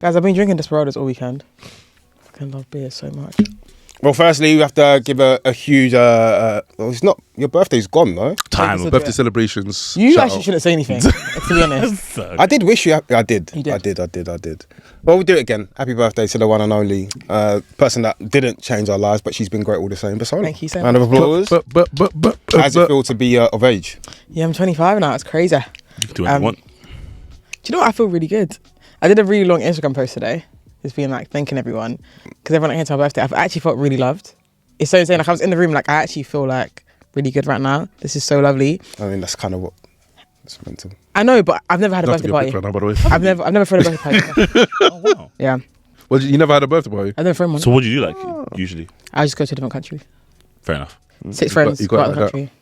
Guys, I've been drinking Desperados all weekend. I fucking love beer so much. Well, firstly, we have to give a huge... well, it's not... Your birthday's gone, though. Time. Birthday celebrations. You actually shouldn't say anything, to be honest. I did wish you... I did. You did? I did. Well, we'll do it again. Happy birthday to the one and only person that didn't change our lives, but she's been great all the same. Basola. Thank you so much. Round of applause. How does it feel to be of age? Yeah, I'm 25 now. It's crazy. You can do what you want. Do you know what? I feel really good. I did a really long Instagram post today. Just being like, thanking everyone. Because everyone that came to my birthday, I've actually felt really loved. It's so insane. Like, I was in the room, like, I actually feel like really good right now. This is so lovely. I mean, that's kind of what it's mental. I know, but I've never had a birthday party. Now, by the way. I've never thrown a birthday party. Oh, wow. Yeah. Well, you never had a birthday party? I've never thrown one. So what do you do, like, usually? I just go to a different country. Fair enough. 6 friends you go got out of the like country.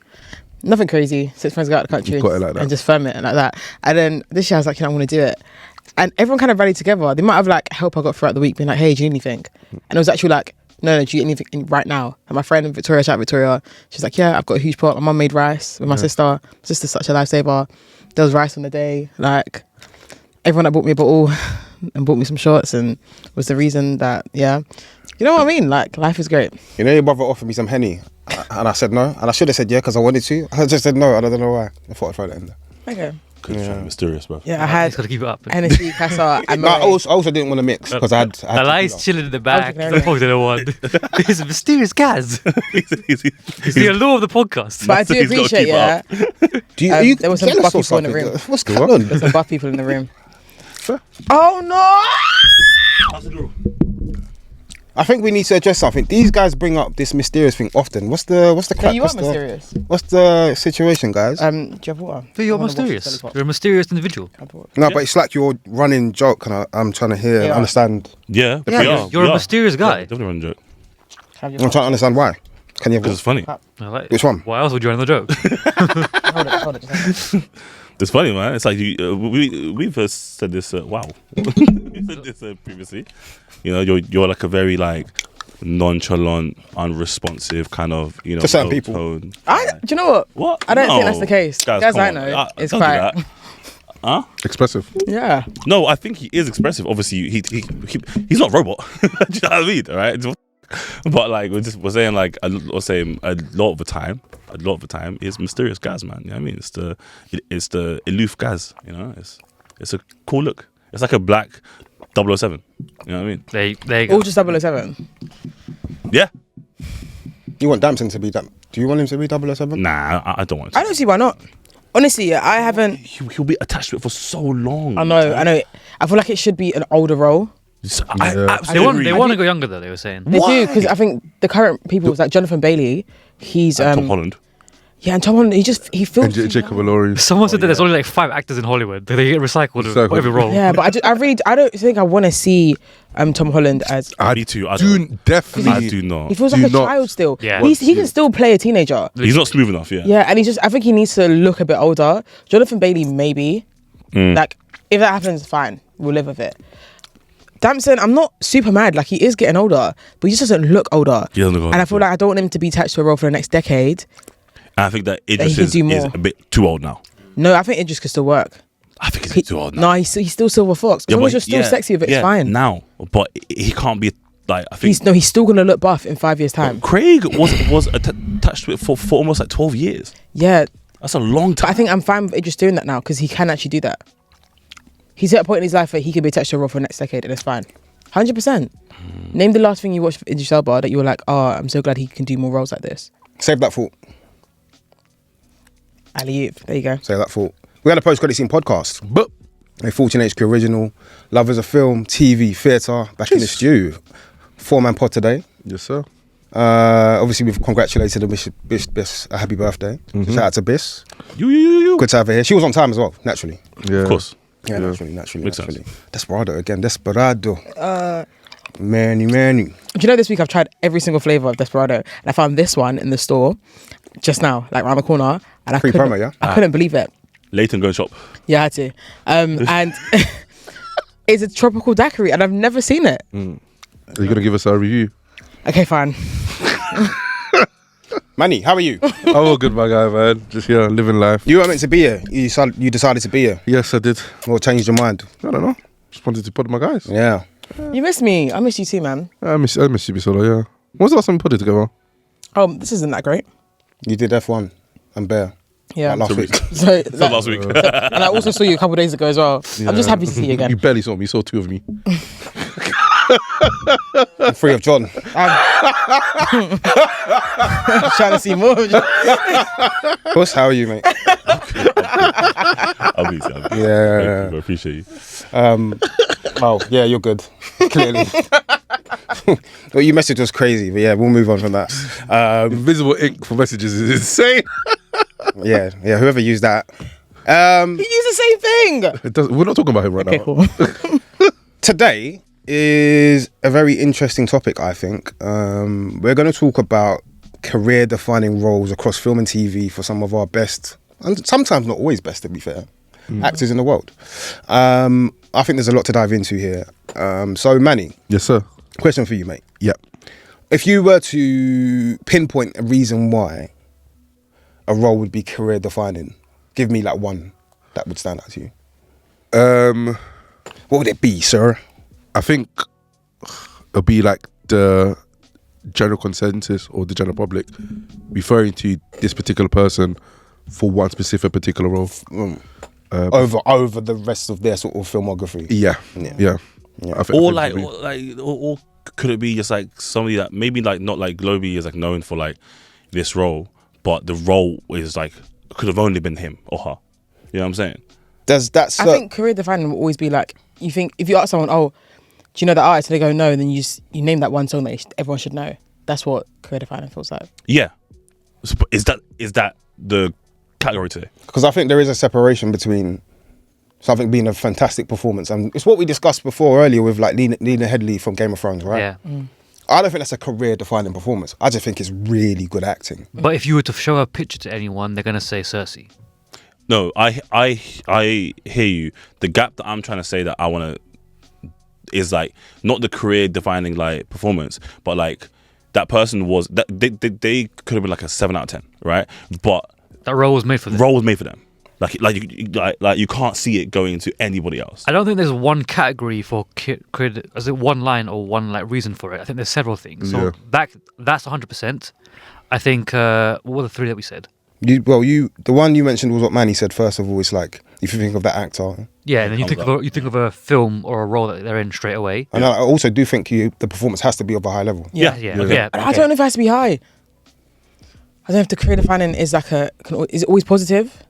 Nothing crazy. 6 friends go out of the country You've got it like that. and just firm it like that. And then this year I was like, I want to do it. And everyone kind of rallied together. The amount of like help I got throughout the week, being like, hey, do you need anything? And it was actually like, no, do you need anything right now? And my friend Victoria, shout out Victoria, she's like, yeah, I've got a huge pot. My mum made rice with my sister. My sister's such a lifesaver. There was rice on the day. Like, everyone that bought me a bottle and bought me some shots and was the reason that, yeah. You know what I mean? Like, life is great. You know, your brother offered me some Henny, and I said no. And I should have said yeah, because I wanted to. I just said no, and I don't know why. I thought I'd throw that in there. Okay. Mysterious, bro. Yeah, I had got to keep it up. Hennessy, Casa, and No, I also didn't want to mix, because I had Eli's chilling in the back. Okay, The fuck did I want? He's a mysterious Gaz. He's the allure of the podcast. But I do He's gotta appreciate, keep yeah. There was some buff people in the room. What's going on? There's some buff people in the room. Oh no! I think we need to address something. These guys bring up this mysterious thing often. What's the crack? You are mysterious. What's the situation, guys? Do you have water? But you're mysterious. You're a mysterious individual. No, but it's like your running joke, and I'm trying to hear and understand. Yeah, Yeah, we are. You're a mysterious guy. Definitely run a joke. I'm trying to understand why. Can you have Because it's funny. I like it. Which one? Why else would you run the joke? Hold it. It's funny, man. It's like we've said this. Wow, we said this previously. You know, you're like a very like nonchalant, unresponsive kind of to certain people. Tone. Do you know what? What? I don't think No. that's the case. Guys come I on. know, it's don't do quite. that. Huh? Expressive. Yeah. No, I think he is expressive. Obviously, he's not a robot. Do you know what I mean? Right? But like we're saying like a lot of the time is mysterious Gaz, man. You know what I mean? It's the aloof Gaz. You know, it's a cool look. It's like a black 007. You know what I mean? There you go. All just 007. Yeah. You want Damson to be that? Do you want him to be 007? Nah, I don't want to. I don't see why not. Honestly, I haven't. He'll be attached to it for so long. I know. I feel like it should be an older role. I They absolutely want to go younger though, they were saying. They do, because I think the current people was like Jonathan Bailey. He's Tom Holland. Yeah, and Tom Holland. He feels. And Jacob Elordi. Someone said that there's only like 5 actors in Hollywood that they get recycled in every role. Yeah, but I don't think I want to see Tom Holland as. Me too. I do definitely. not. He feels like a child still. Yeah. He can still play a teenager. He's not smooth enough. Yeah. Yeah, and I think he needs to look a bit older. Jonathan Bailey, maybe. Like, if that happens, fine. We'll live with it. Damson, I'm not super mad. Like, he is getting older, but he just doesn't look older. He doesn't look older. And I feel like I don't want him to be attached to a role for the next decade. And I think that Idris he could do is more. a bit too old now. No, I think Idris could still work. I think he's too old now. No, he's still Silver Fox. As long as you're still sexy with it, it's fine. Now, but he can't be like. I think He's still gonna look buff in 5 years' time. Craig was attached to it for almost like 12 years. Yeah, That's a long but time. I think I'm fine with Idris doing that now because he can actually do that. He's at a point in his life where he can be attached to a role for the next decade, and it's fine. 100%. Name the last thing you watched with Idris Elba that you were like, oh, I'm so glad he can do more roles like this. Save that thought. Alley-oop. There you go. Save that thought. We had a post-credit scene podcast. But A 14HQ original. Lovers of film, TV, theatre. Back in the stew. 4-man pod today. Yes, sir. Obviously, we've congratulated Biss a happy birthday. Shout out to Biss. you. Good to have her here. She was on time as well, naturally. Yeah. Of course. Yeah, Yeah. naturally. Makes sense. Desperado again. Desperado. Manny. Do you know this week I've tried every single flavour of Desperado, and I found this one in the store just now, like around the corner, and I Pre-promo, yeah? I couldn't believe it. Leighton, go and shop. Yeah, I had to. And it's a tropical daiquiri, and I've never seen it. Are you going to give us our review? Okay, fine. Manny, how are you? I'm all good, my guy, man. Just, living life. You weren't meant to be here. You decided to be here. Yes, I did. Or changed your mind? I don't know. Just wanted to put my guys. Yeah. You miss me. I miss you too, man. I miss you, Bisolo, yeah. When was the last time we put it together? Oh, this isn't that great. You did F1 and Bear. Yeah. Like last week. So, Not last week. and I also saw you a couple of days ago as well. I'm just happy to see you again. You barely saw me. You saw two of me. I'm free of John. I'm trying to see more of you. Boss, how are you, mate? I'll be easy. Yeah. I appreciate you. Oh, yeah, you're good. Clearly. Well, your message was crazy, but yeah, we'll move on from that. Invisible ink for messages is insane. Yeah, whoever used that. You use the same thing. We're not talking about him right Okay, now. cool. Today is a very interesting topic, I think. We're going to talk about career-defining roles across film and TV for some of our best, and sometimes not always best, to be fair, actors in the world. I think there's a lot to dive into here. So, Manny. Yes, sir. Question for you, mate. Yep. If you were to pinpoint a reason why a role would be career-defining, give me like one that would stand out to you. What would it be, sir? I think it'll be like the general consensus or the general public referring to this particular person for one specific particular role. Over the rest of their sort of filmography. Yeah. I think Or could it be just like somebody that maybe like not like globally is like known for like this role, but the role is like could have only been him or her. You know what I'm saying? Does that? I think career defining will always be like, you think if you ask someone, oh, do you know that artist? And they go no, then you name that one song that everyone should know. That's what career defining feels like. Yeah. So, is that the category today? Because I think there is a separation between something being a fantastic performance, and it's what we discussed before earlier with like Lena Headey from Game of Thrones, right? Yeah. I don't think that's a career-defining performance. I just think it's really good acting. But if you were to show a picture to anyone, they're gonna say Cersei. No, I hear you. The gap that I'm trying to say that I want to is like not the career defining like performance, but like that person was that they could have been like a 7 out of 10, right? But That role was made for them. role was made for them. Like you can't see it going to anybody else. I don't think there's one category for is it one line or one like reason for it. I think there's several things. So that's 100%. I think what were the three that we said? The one you mentioned was what Manny said. First of all, it's like if you think of that actor, Yeah, and then you think of a film or a role that they're in straight away. and I also do think the performance has to be of a high level. Yeah. I don't know if it has to be high. I don't know if the career defining is like is it always positive?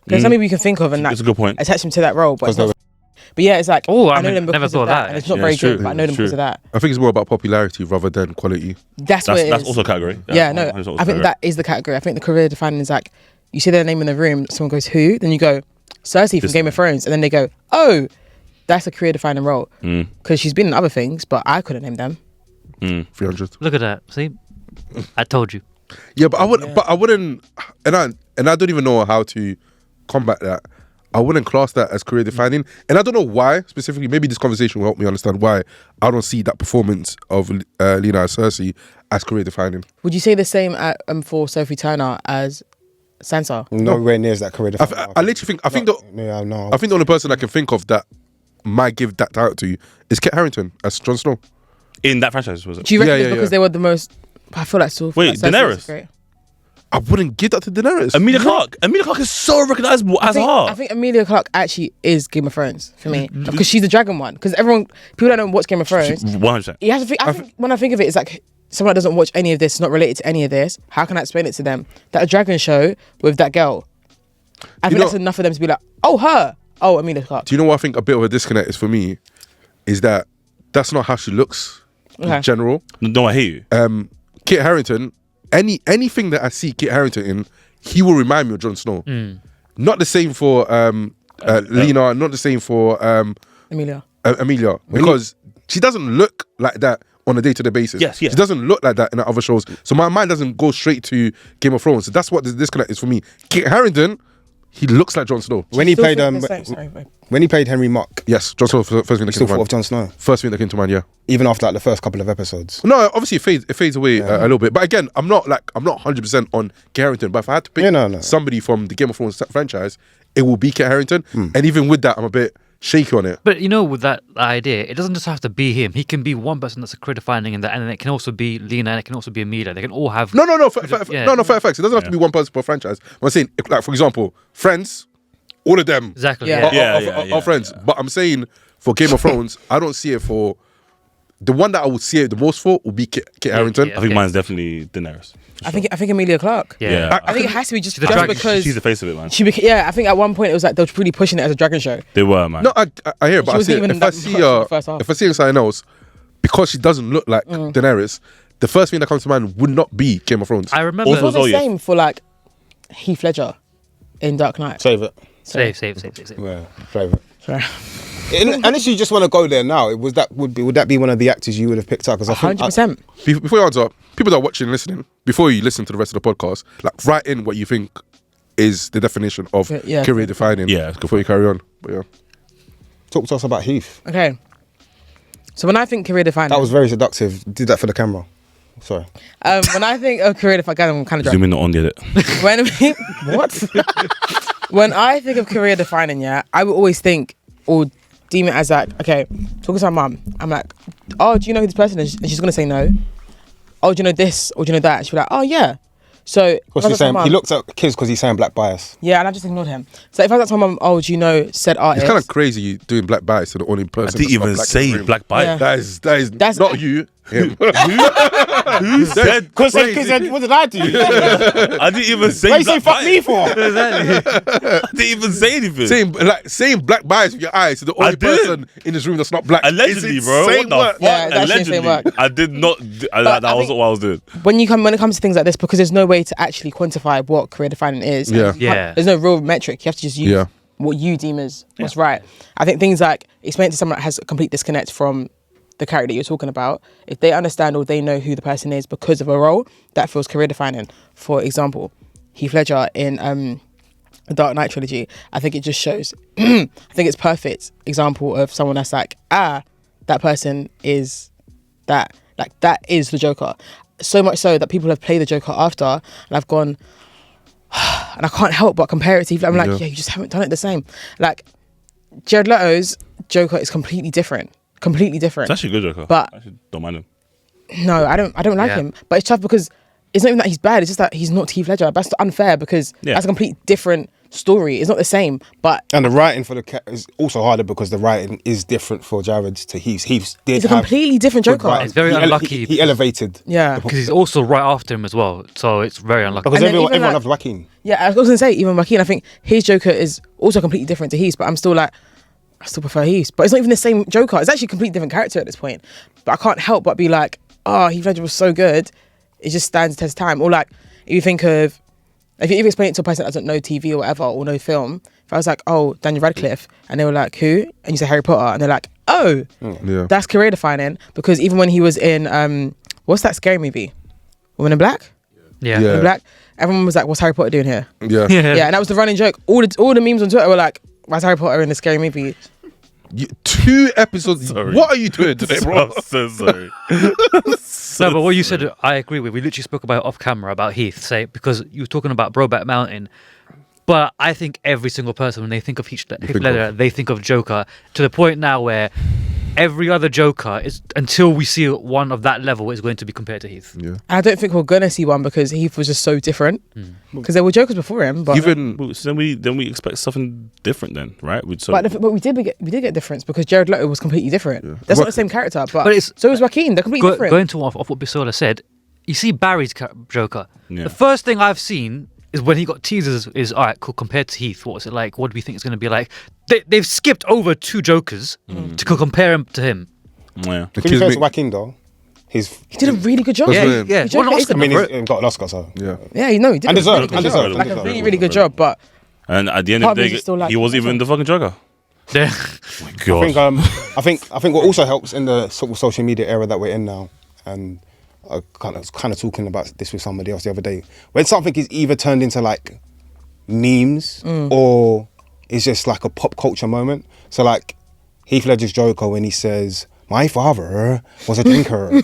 There's some people you can think of and like It's a good point. attach them to that role, but yeah, it's like I know them never because thought of that, that. and it's not Yeah, very it's good, true. but I know them It's because true. of that. I think it's more about popularity rather than quality. That's what it is. That's also a category. Yeah, no, that's also I think category. that is the category. I think the career defining is like you see their name in the room, someone goes who, then you go Cersei from Game of Thrones, and then they go oh, that's a career defining role because she's been in other things, but I couldn't name them. 300. Look at that. See, I told you. Yeah, but I wouldn't, and I don't even know how to combat that. I wouldn't class that as career defining, and I don't know why specifically. Maybe this conversation will help me understand why I don't see that performance of Lena and Cersei as career defining. Would you say the same for Sophie Turner as Sansa? Nowhere near as that career defining. I literally think I think the only person I can think of that might give that title to is Kit Harington as Jon Snow. In that franchise, was it? Do you reckon Yeah, it's because they were the most? I feel like Wait, Cersei Daenerys? was great. I wouldn't give that to Daenerys. Emilia Clarke. Emilia Clarke is so recognizable as her. I think Emilia Clarke actually is Game of Thrones for me because she's the dragon one. Because people don't know watch Game of Thrones. 100%. You have to think. I think when I think of it, it's like someone that doesn't watch any of this, not related to any of this. How can I explain it to them? That a dragon show with that girl. I think that's enough for them to be like, oh her, oh Emilia Clarke. Do you know what I think a bit of a disconnect is for me? Is that that's not how she looks in general. No, I hear you. Kit Harington, anything that I see Kit Harington in, he will remind me of Jon Snow. Not the same for Lena, not the same for Emilia. Emilia, because she doesn't look like that on a day-to-day basis. Yes. She doesn't look like that in the other shows. So my mind doesn't go straight to Game of Thrones. So that's what the disconnect is for me. Kit Harington, he looks like Jon Snow. When he played when he played Henry Mock, Yes, Jon Snow, first thing that still came to thought of mind. Jon Snow, First thing that came to mind, yeah. even after like the first couple of episodes. No, obviously it fades away a little bit. But again, I'm not 100% on Kit Harington. But if I had to pick somebody from the Game of Thrones franchise, it will be Kit Harington. And even with that, I'm a bit shaky on it. But you know, with that idea, it doesn't just have to be him. He can be one person that's a career defining in that, and then it can also be Lena, and it can also be Amelia. They can all have No, fair facts. It doesn't have to be one person per franchise. I'm saying, like, for example, Friends, all of them exactly. are friends. But I'm saying for Game of Thrones, I don't see it for the one that I would see it the most for would be Kit Harington. I think mine's definitely Daenerys. I think Emilia Clarke. Yeah. I think it has to be just dragon. because She's the face of it, man. I think at one point it was like they were really pushing it as a dragon show. They were, man. No, I hear it, but She wasn't even if I that see much in the first half. if I see something else, because she doesn't look like Daenerys, the first thing that comes to mind would not be Game of Thrones. I remember. It was the Oh, yeah. same for like Heath Ledger in Dark Knight. Save it. Save. Yeah, save it. Sorry. Unless you just want to go there now, would that be one of the actors you would have picked up? Because I think 100%. Before you answer, people that are watching and listening, before you listen to the rest of the podcast, like write in what you think is the definition of career defining. Yeah, before you carry on. But yeah, talk to us about Heath. Okay. So when I think career defining, That was very seductive. Did that for the camera. Sorry. when I think of career defining, I'm kind of drunk. Zoom in on it. When I think of career defining, I would always think or deem it as like, okay, talking to my mum, I'm like, oh, do you know who this person is? And she's gonna say no. Oh, do you know this or do you know that? And she'll be like, oh yeah. So What's he saying? He looked at kids because he's saying black bias. Yeah, and I just ignored him. So if I was like to my mum, oh, do you know said artist? it's kind of crazy you doing black bias to the only person. I didn't even that's not say in the room. black bias. Yeah. That's not you. Him. Who said? Because what did I do? I didn't even say. What you say fuck me for? I didn't even say anything. saying black bias with your eyes to the I only didn't. person in this room that's not black. Allegedly, It's bro. insane What the work. fuck? Yeah, it's actually insane Allegedly. work. I did not. That I was think- what I was doing. when it comes to things like this, because there's no way to actually quantify what career defining is. Yeah. Yeah. There's no real metric. You have to just use what you deem as what's right. I think things like explaining to someone that has a complete disconnect from the character that you're talking about, if they understand or they know who the person is because of a role, that feels career defining. For example, Heath Ledger in the Dark Knight trilogy, I think it just shows, I think it's perfect example of someone that's like, that person is that, like that is the Joker. So much so that people have played the Joker after and I've gone, and I can't help but compare it to Heath Ledger. I'm like, yeah, you just haven't done it the same. Like, Jared Leto's Joker is completely different. It's actually a good Joker. But I actually don't mind him. no, I don't like him. But it's tough because it's not even that he's bad. It's just that he's not Heath Ledger. That's unfair because that's a complete different story. It's not the same. And the writing for the is also harder because the writing is different for Jared to Heath. Heath did it's a have completely different good Joker. writing. It's very unlucky. He elevated. Yeah. Because he's also right after him as well, so it's very unlucky. Because And then everyone even loved Joaquin. Yeah, I was going to say, even Joaquin, I think his Joker is also completely different to Heath, but I'm still like, I still prefer Heath. But it's not even the same Joker. It's actually a completely different character at this point. But I can't help but be like, oh, Heath Ledger was so good. It just stands the test of time. Or like, if you think of, if you even explain it to a person that doesn't know TV or whatever, or know film, if I was like, oh, Daniel Radcliffe, and they were like, who? And you say Harry Potter, and they're like, oh, that's career defining. Because even when he was in, what's that scary movie? Woman in Black? Yeah. Woman in Black? Everyone was like, what's Harry Potter doing here? Yeah. Yeah, and that was the running joke. All the memes on Twitter were like, why's Harry Potter in the scary movie? 2 episodes. Sorry. What are you doing today, bro? I'm so sorry. No, but what you said, I agree with. We literally spoke about it off camera about Heath, because you were talking about Brokeback Mountain. But I think every single person, when they think of Heath Ledger, they think of Joker, to the point now where every other Joker is, until we see one of that level, is going to be compared to Heath. Yeah. I don't think we're gonna see one because Heath was just so different. Because there were Jokers before him, but So then we expect something different then, right? but we did get difference because Jared Leto was completely different. That's not the same character, but it's- so was Joaquin. They're completely different. Going to off what Bisola said, you see Barry's Joker. Yeah. The first thing I've seen is when he got teasers is, all right, cool, compared to Heath, what's it like? What do we think it's going to be like? They've skipped over 2 Jokers to compare him to him. Yeah. To be fair to Joaquin though, he did a really good job. Yeah, Yeah. The Joker Well, is Oscar the- he's for it. got an Oscar, so Yeah. Yeah, you know, he did And a really deserved, good and job. deserved, Like a and really, deserved. really good job. But And at the end Part of of the me day, is still like, he wasn't even the fucking Joker. Yeah. Oh my God. I think what also helps in the sort of social media era that we're in now, and I kind of talking about this with somebody else the other day, when something is either turned into like memes or it's just like a pop culture moment. So like Heath Ledger's Joker when he says, "My father was a drinker,"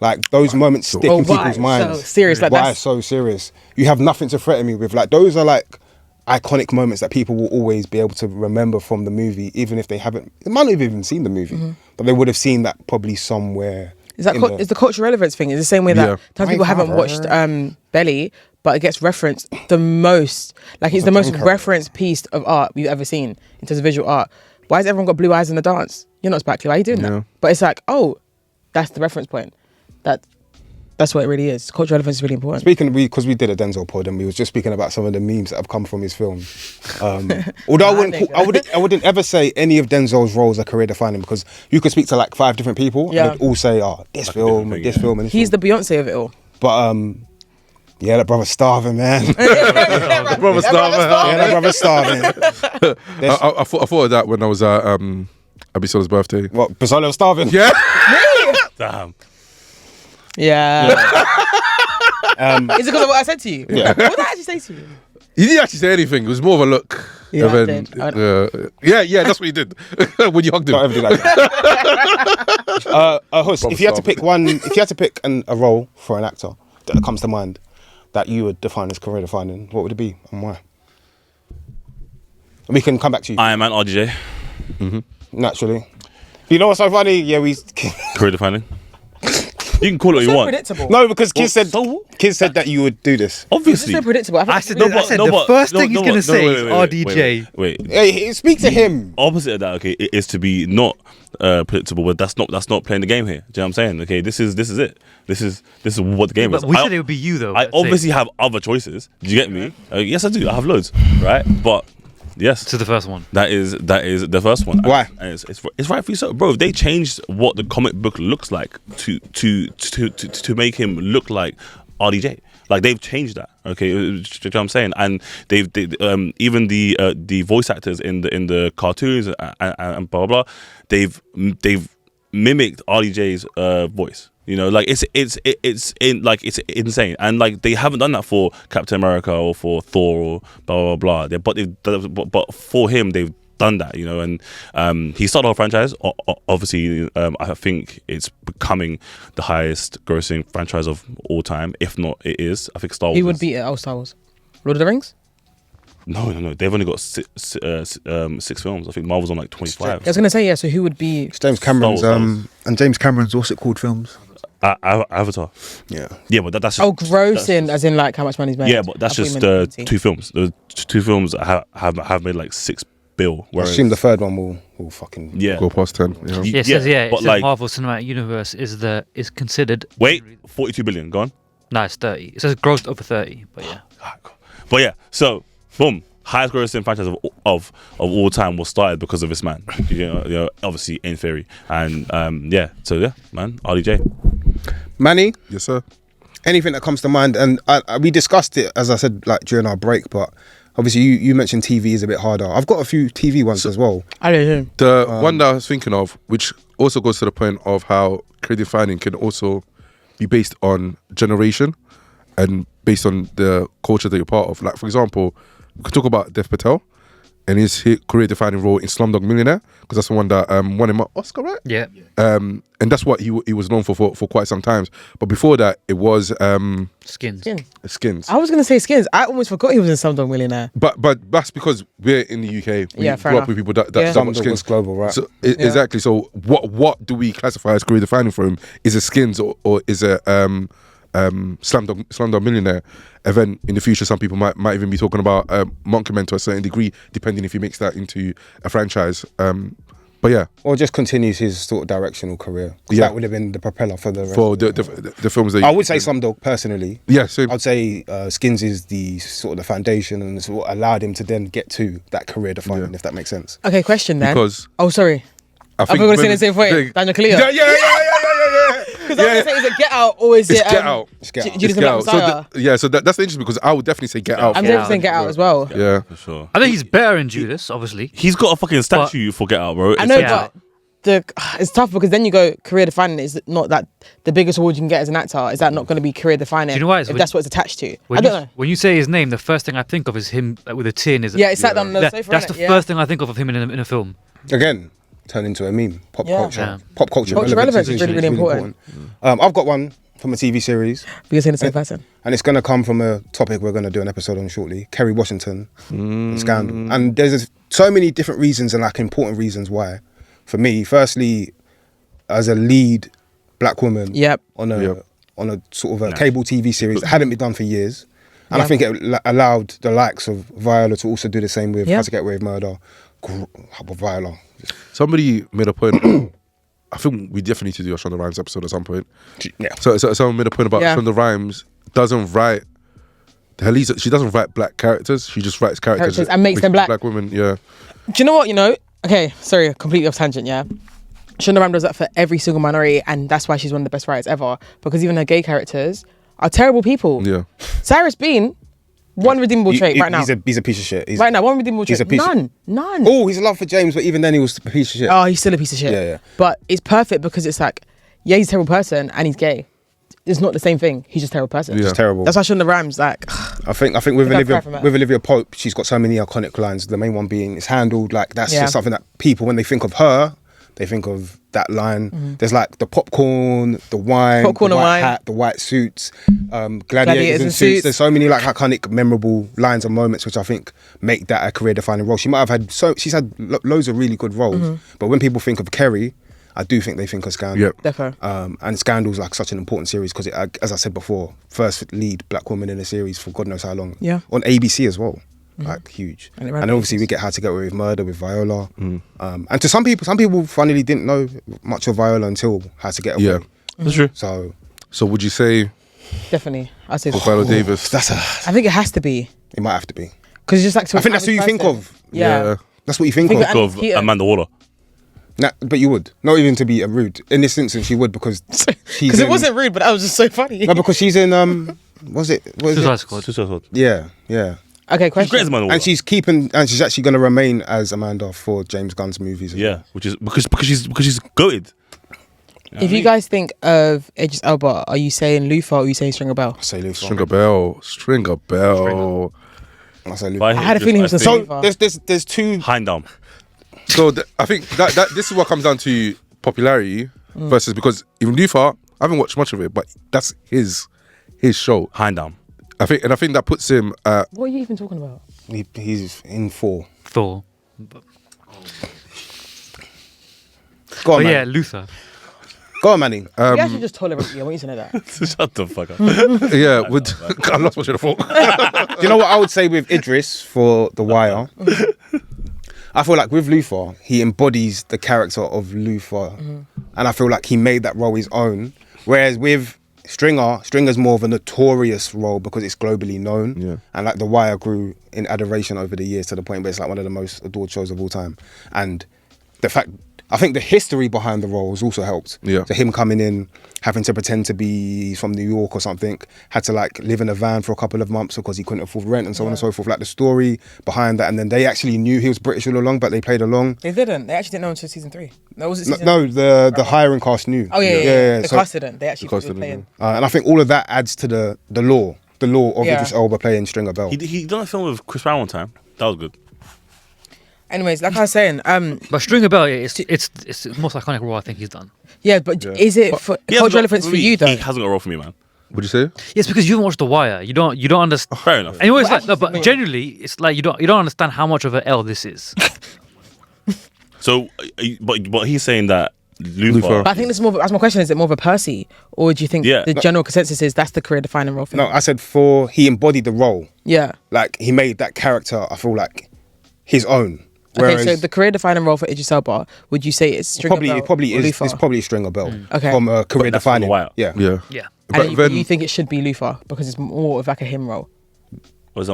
like those moments stick in why people's minds. so serious? Like Why that's so serious? You have nothing to threaten me with. Like those are like iconic moments that people will always be able to remember from the movie, even if they might not have even seen the movie, but they would have seen that probably somewhere. Is the cultural relevance thing? Is the same way that tons of people haven't watched Belly, but it gets referenced the most. Like it's the most referenced piece of art we've ever seen in terms of visual art. Why has everyone got blue eyes in the dance? You're not Spike Lee. Why are you doing that? But it's like, oh, that's the reference point. That's what it really is. Cultural relevance is really important. Speaking, because we did a Denzel pod and we was just speaking about some of the memes that have come from his film. Although I wouldn't ever say any of Denzel's roles are career defining, because you could speak to like 5 different people and they'd all say, this film and this film and this He's film. the Beyonce of it all. But yeah, that brother's starving, man. That brother's starving. I thought of that when I was at Abisola's birthday. What, Basolo starving? Yeah. Damn. Yeah. Is it because of what I said to you? Yeah. What did I actually say to you? He didn't actually say anything. It was more of a look. Yeah, And I then, did. yeah, that's what he did when you hugged him. Not everything like that. Hus, if you had to pick a role for an actor that comes to mind that you would define as career defining, what would it be and why? And we can come back to you. Iron Man, RDJ. Naturally. You know what's so funny? Yeah, we. Career defining. You can call it what you want. Predictable. No, because Kiz Well, said that you would do this. Obviously. It's so predictable. I said the first thing he's going to say is RDJ. Wait. Hey, speak to him. Opposite of that, okay, it is to be not predictable, but that's not playing the game here. Do you know what I'm saying? Okay, this is it. This is what the game is. But we said it would be you though. I obviously have other choices. Do you get me? Yes, I do. I have loads, right? But yes, to the first one. That is the first one. Why? And it's rightfully so, bro. They changed what the comic book looks like to make him look like RDJ. Like they've changed that. Okay, do you know what I'm saying? And they've even the voice actors in the cartoons and blah blah blah. They've mimicked RDJ's voice. You know, like it's insane, and like they haven't done that for Captain America or for Thor or blah blah blah. But for him, they've done that. You know, and he started our franchise. Obviously, I think it's becoming the highest grossing franchise of all time. If not, it is. I think Star Wars. He would beat it. Star Wars. Lord of the Rings. No. They've only got six films. I think Marvel's on like 25. I was gonna say so. Who would be James Cameron's and James Cameron's what's it called films? Avatar. Yeah, but that's grossing, as in like how much money's made. Yeah, but that's just 2 films. The 2 films have made like $6 billion. I assume the third one will fucking go past 10. Yeah, it says but like Marvel Cinematic Universe is considered. Wait, 42 billion. Go on. No, it's 30. It says grossed over 30, but yeah. But yeah, so boom, highest grossing franchise of all time was started because of this man. You know, obviously in theory, and so yeah, man, RDJ. Manny. Yes, sir. Anything that comes to mind, and we discussed it as I said like during our break, but obviously you mentioned TV is a bit harder. I've got a few TV ones as well. I don't know. The one that I was thinking of, which also goes to the point of how creative finding can also be based on generation and based on the culture that you're part of. Like, for example, we could talk about Dev Patel and his career-defining role in Slumdog Millionaire, because that's the one that won him an Oscar, right? Yeah. And that's what he was known for quite some time. But before that, it was Skins. Skins. I was gonna say Skins. I almost forgot he was in Slumdog Millionaire. But that's because we're in the UK. We fair grew enough. up with people that Yeah. watch Slumdog was global, right? So exactly. So what do we classify as career defining for him? Is it Skins or is it Slumdog Millionaire? And then in the future, some people might even be talking about Monkey Man to a certain degree, depending if he makes that into a franchise. But yeah, or just continues his sort of directional career. That would have been the propeller for the rest for of the films that I would say Slumdog personally. Yeah, same. I'd say Skins is the sort of the foundation, and it's what allowed him to then get to that career defining, if that makes sense. Okay, question then. Because sorry. I I'm going to say the same way. Daniel Kaluuya. Yeah. Because I was going to say, is it Get Out or is it... Get Out. Judas and Black Messiah? So that's the interesting, because I would definitely say Get Out. I'm definitely saying Get Out as well. Yeah, For sure. I think he's better in Judas, obviously. He's got a fucking statue for Get Out, bro. I know, Yeah. but it's tough because then you go career defining. Is not that the biggest award you can get as an actor? Is that not going to be career defining? Do you know why? If that's what it's attached to? I don't know. When you say his name, the first thing I think of is him with a tin. It's sat down on the sofa. That's the first thing I think of him in a film. Again, turn into a meme. Pop culture. Yeah. Pop culture Culture relevance is really, really important. I've got one from a TV series. Because you're the same person. And it's going to come from a topic we're going to do an episode on shortly. Kerry Washington and Scandal. And there's so many different reasons and like important reasons why. For me, firstly, as a lead black woman on a sort of a cable TV series that hadn't been done for years. And I think it allowed the likes of Viola to also do the same with How to Get Away with Murder. Viola. Somebody made a point. I think we definitely need to do a Shonda Rhimes episode at some point. Yeah. So someone made a point about Shonda Rhimes doesn't write. She doesn't write black characters. She just writes characters and makes them black. Black women. Yeah. Do you know what? Okay, sorry, completely off tangent. Yeah. Shonda Rhimes does that for every single minority, and that's why she's one of the best writers ever. Because even her gay characters are terrible people. Yeah. Cyrus Bean. One redeemable trait right now. He's a piece of shit. Right now, one redeemable trait. None. Oh, he's a love for James, but even then he was a piece of shit. Oh, he's still a piece of shit. Yeah. But it's perfect because it's like, he's a terrible person and he's gay. It's not the same thing. He's just a terrible person. Yeah. Just terrible. That's why Shonda Rhimes, like... I think with Olivia Pope, she's got so many iconic lines. The main one being, it's handled like that's just something that people, when they think of her, they think of that line. There's like the popcorn, the wine, the white hat, the white suits, gladiators in suits. There's so many like iconic, memorable lines and moments which I think make that a career-defining role. She might have had she's had loads of really good roles, but when people think of Kerry, I do think they think of Scandal. Yep. Defo. And Scandal's like such an important series because, as I said before, first lead black woman in a series for God knows how long. Yeah. On ABC as well. Like huge. And obviously we get How to Get Away with Murder with Viola. And to some people funnily didn't know much of Viola until How to Get Away. Yeah, that's true. So would you say definitely I'd say Viola Davis? I think it has to be. It might have to be. Because it's just like I think that's who you think of. Yeah. That's what you think of Amanda Waller. Nah, but you would. Not even to be rude. In this instance you would because she's because it wasn't rude, but that was just so funny. No, because she's in Suicide Squad. Yeah. Okay, question. And she's actually going to remain as Amanda for James Gunn's movies. Yeah, which is because she's goated. If you guys think of Idris Elba, are you saying Luther or are you saying Stringer Bell? I say Luther. Stringer Bell. I say Luther. I had a feeling it was the same. So there's two. Hindam. So I think that this is what comes down to popularity versus, because even Luther, I haven't watched much of it, but that's his show. Hindam. I think that puts him at... What are you even talking about? He's in Thor. Go on, man. Yeah, Luther. Go on, Manny. You actually just tolerate me. I want you to know that. Shut the fuck up. Yeah, I lost my train of thought. Do you know what I would say with Idris for The Wire? I feel like with Luther, he embodies the character of Luther. And I feel like he made that role his own. Whereas with Stringer's more of a notorious role because it's globally known. Yeah. And like The Wire grew in adoration over the years to the point where it's like one of the most adored shows of all time. And I think the history behind the role has also helped. Yeah. So him coming in, having to pretend to be from New York or something, had to like live in a van for a couple of months because he couldn't afford rent and so on and so forth. Like the story behind that, and then they actually knew he was British all along, but they played along. They didn't. They actually didn't know until season 3. No, was it season the hiring cast knew. Oh yeah. The So, cast didn't. They actually were playing. and I think all of that adds to the lore of Idris Elba playing Stringer Bell. He done a film with Chris Brown one time. That was good. Anyways, like I was saying, but Stringer Bell, it's the most iconic role I think he's done. Yeah, but is it for cultural relevance for you though? He hasn't got a role for me, man. Would you say? Yes, because you haven't watched The Wire. You don't understand. Fair enough. Anyway, but generally, it's like you don't understand how much of an L this is. So, but he's saying that Luther. But I think this is more. That's my question. Is it more of a Percy, or do you think the general consensus is that's the career-defining role for him? No, I said he embodied the role. Yeah. Like he made that character, I feel like, his own. Okay, so the career-defining role for Idris Elba, would you say it's Stringer Bell? It's probably Stringer Bell. Okay. From a career-defining. Yeah. And you think it should be Luther because it's more of like a him role.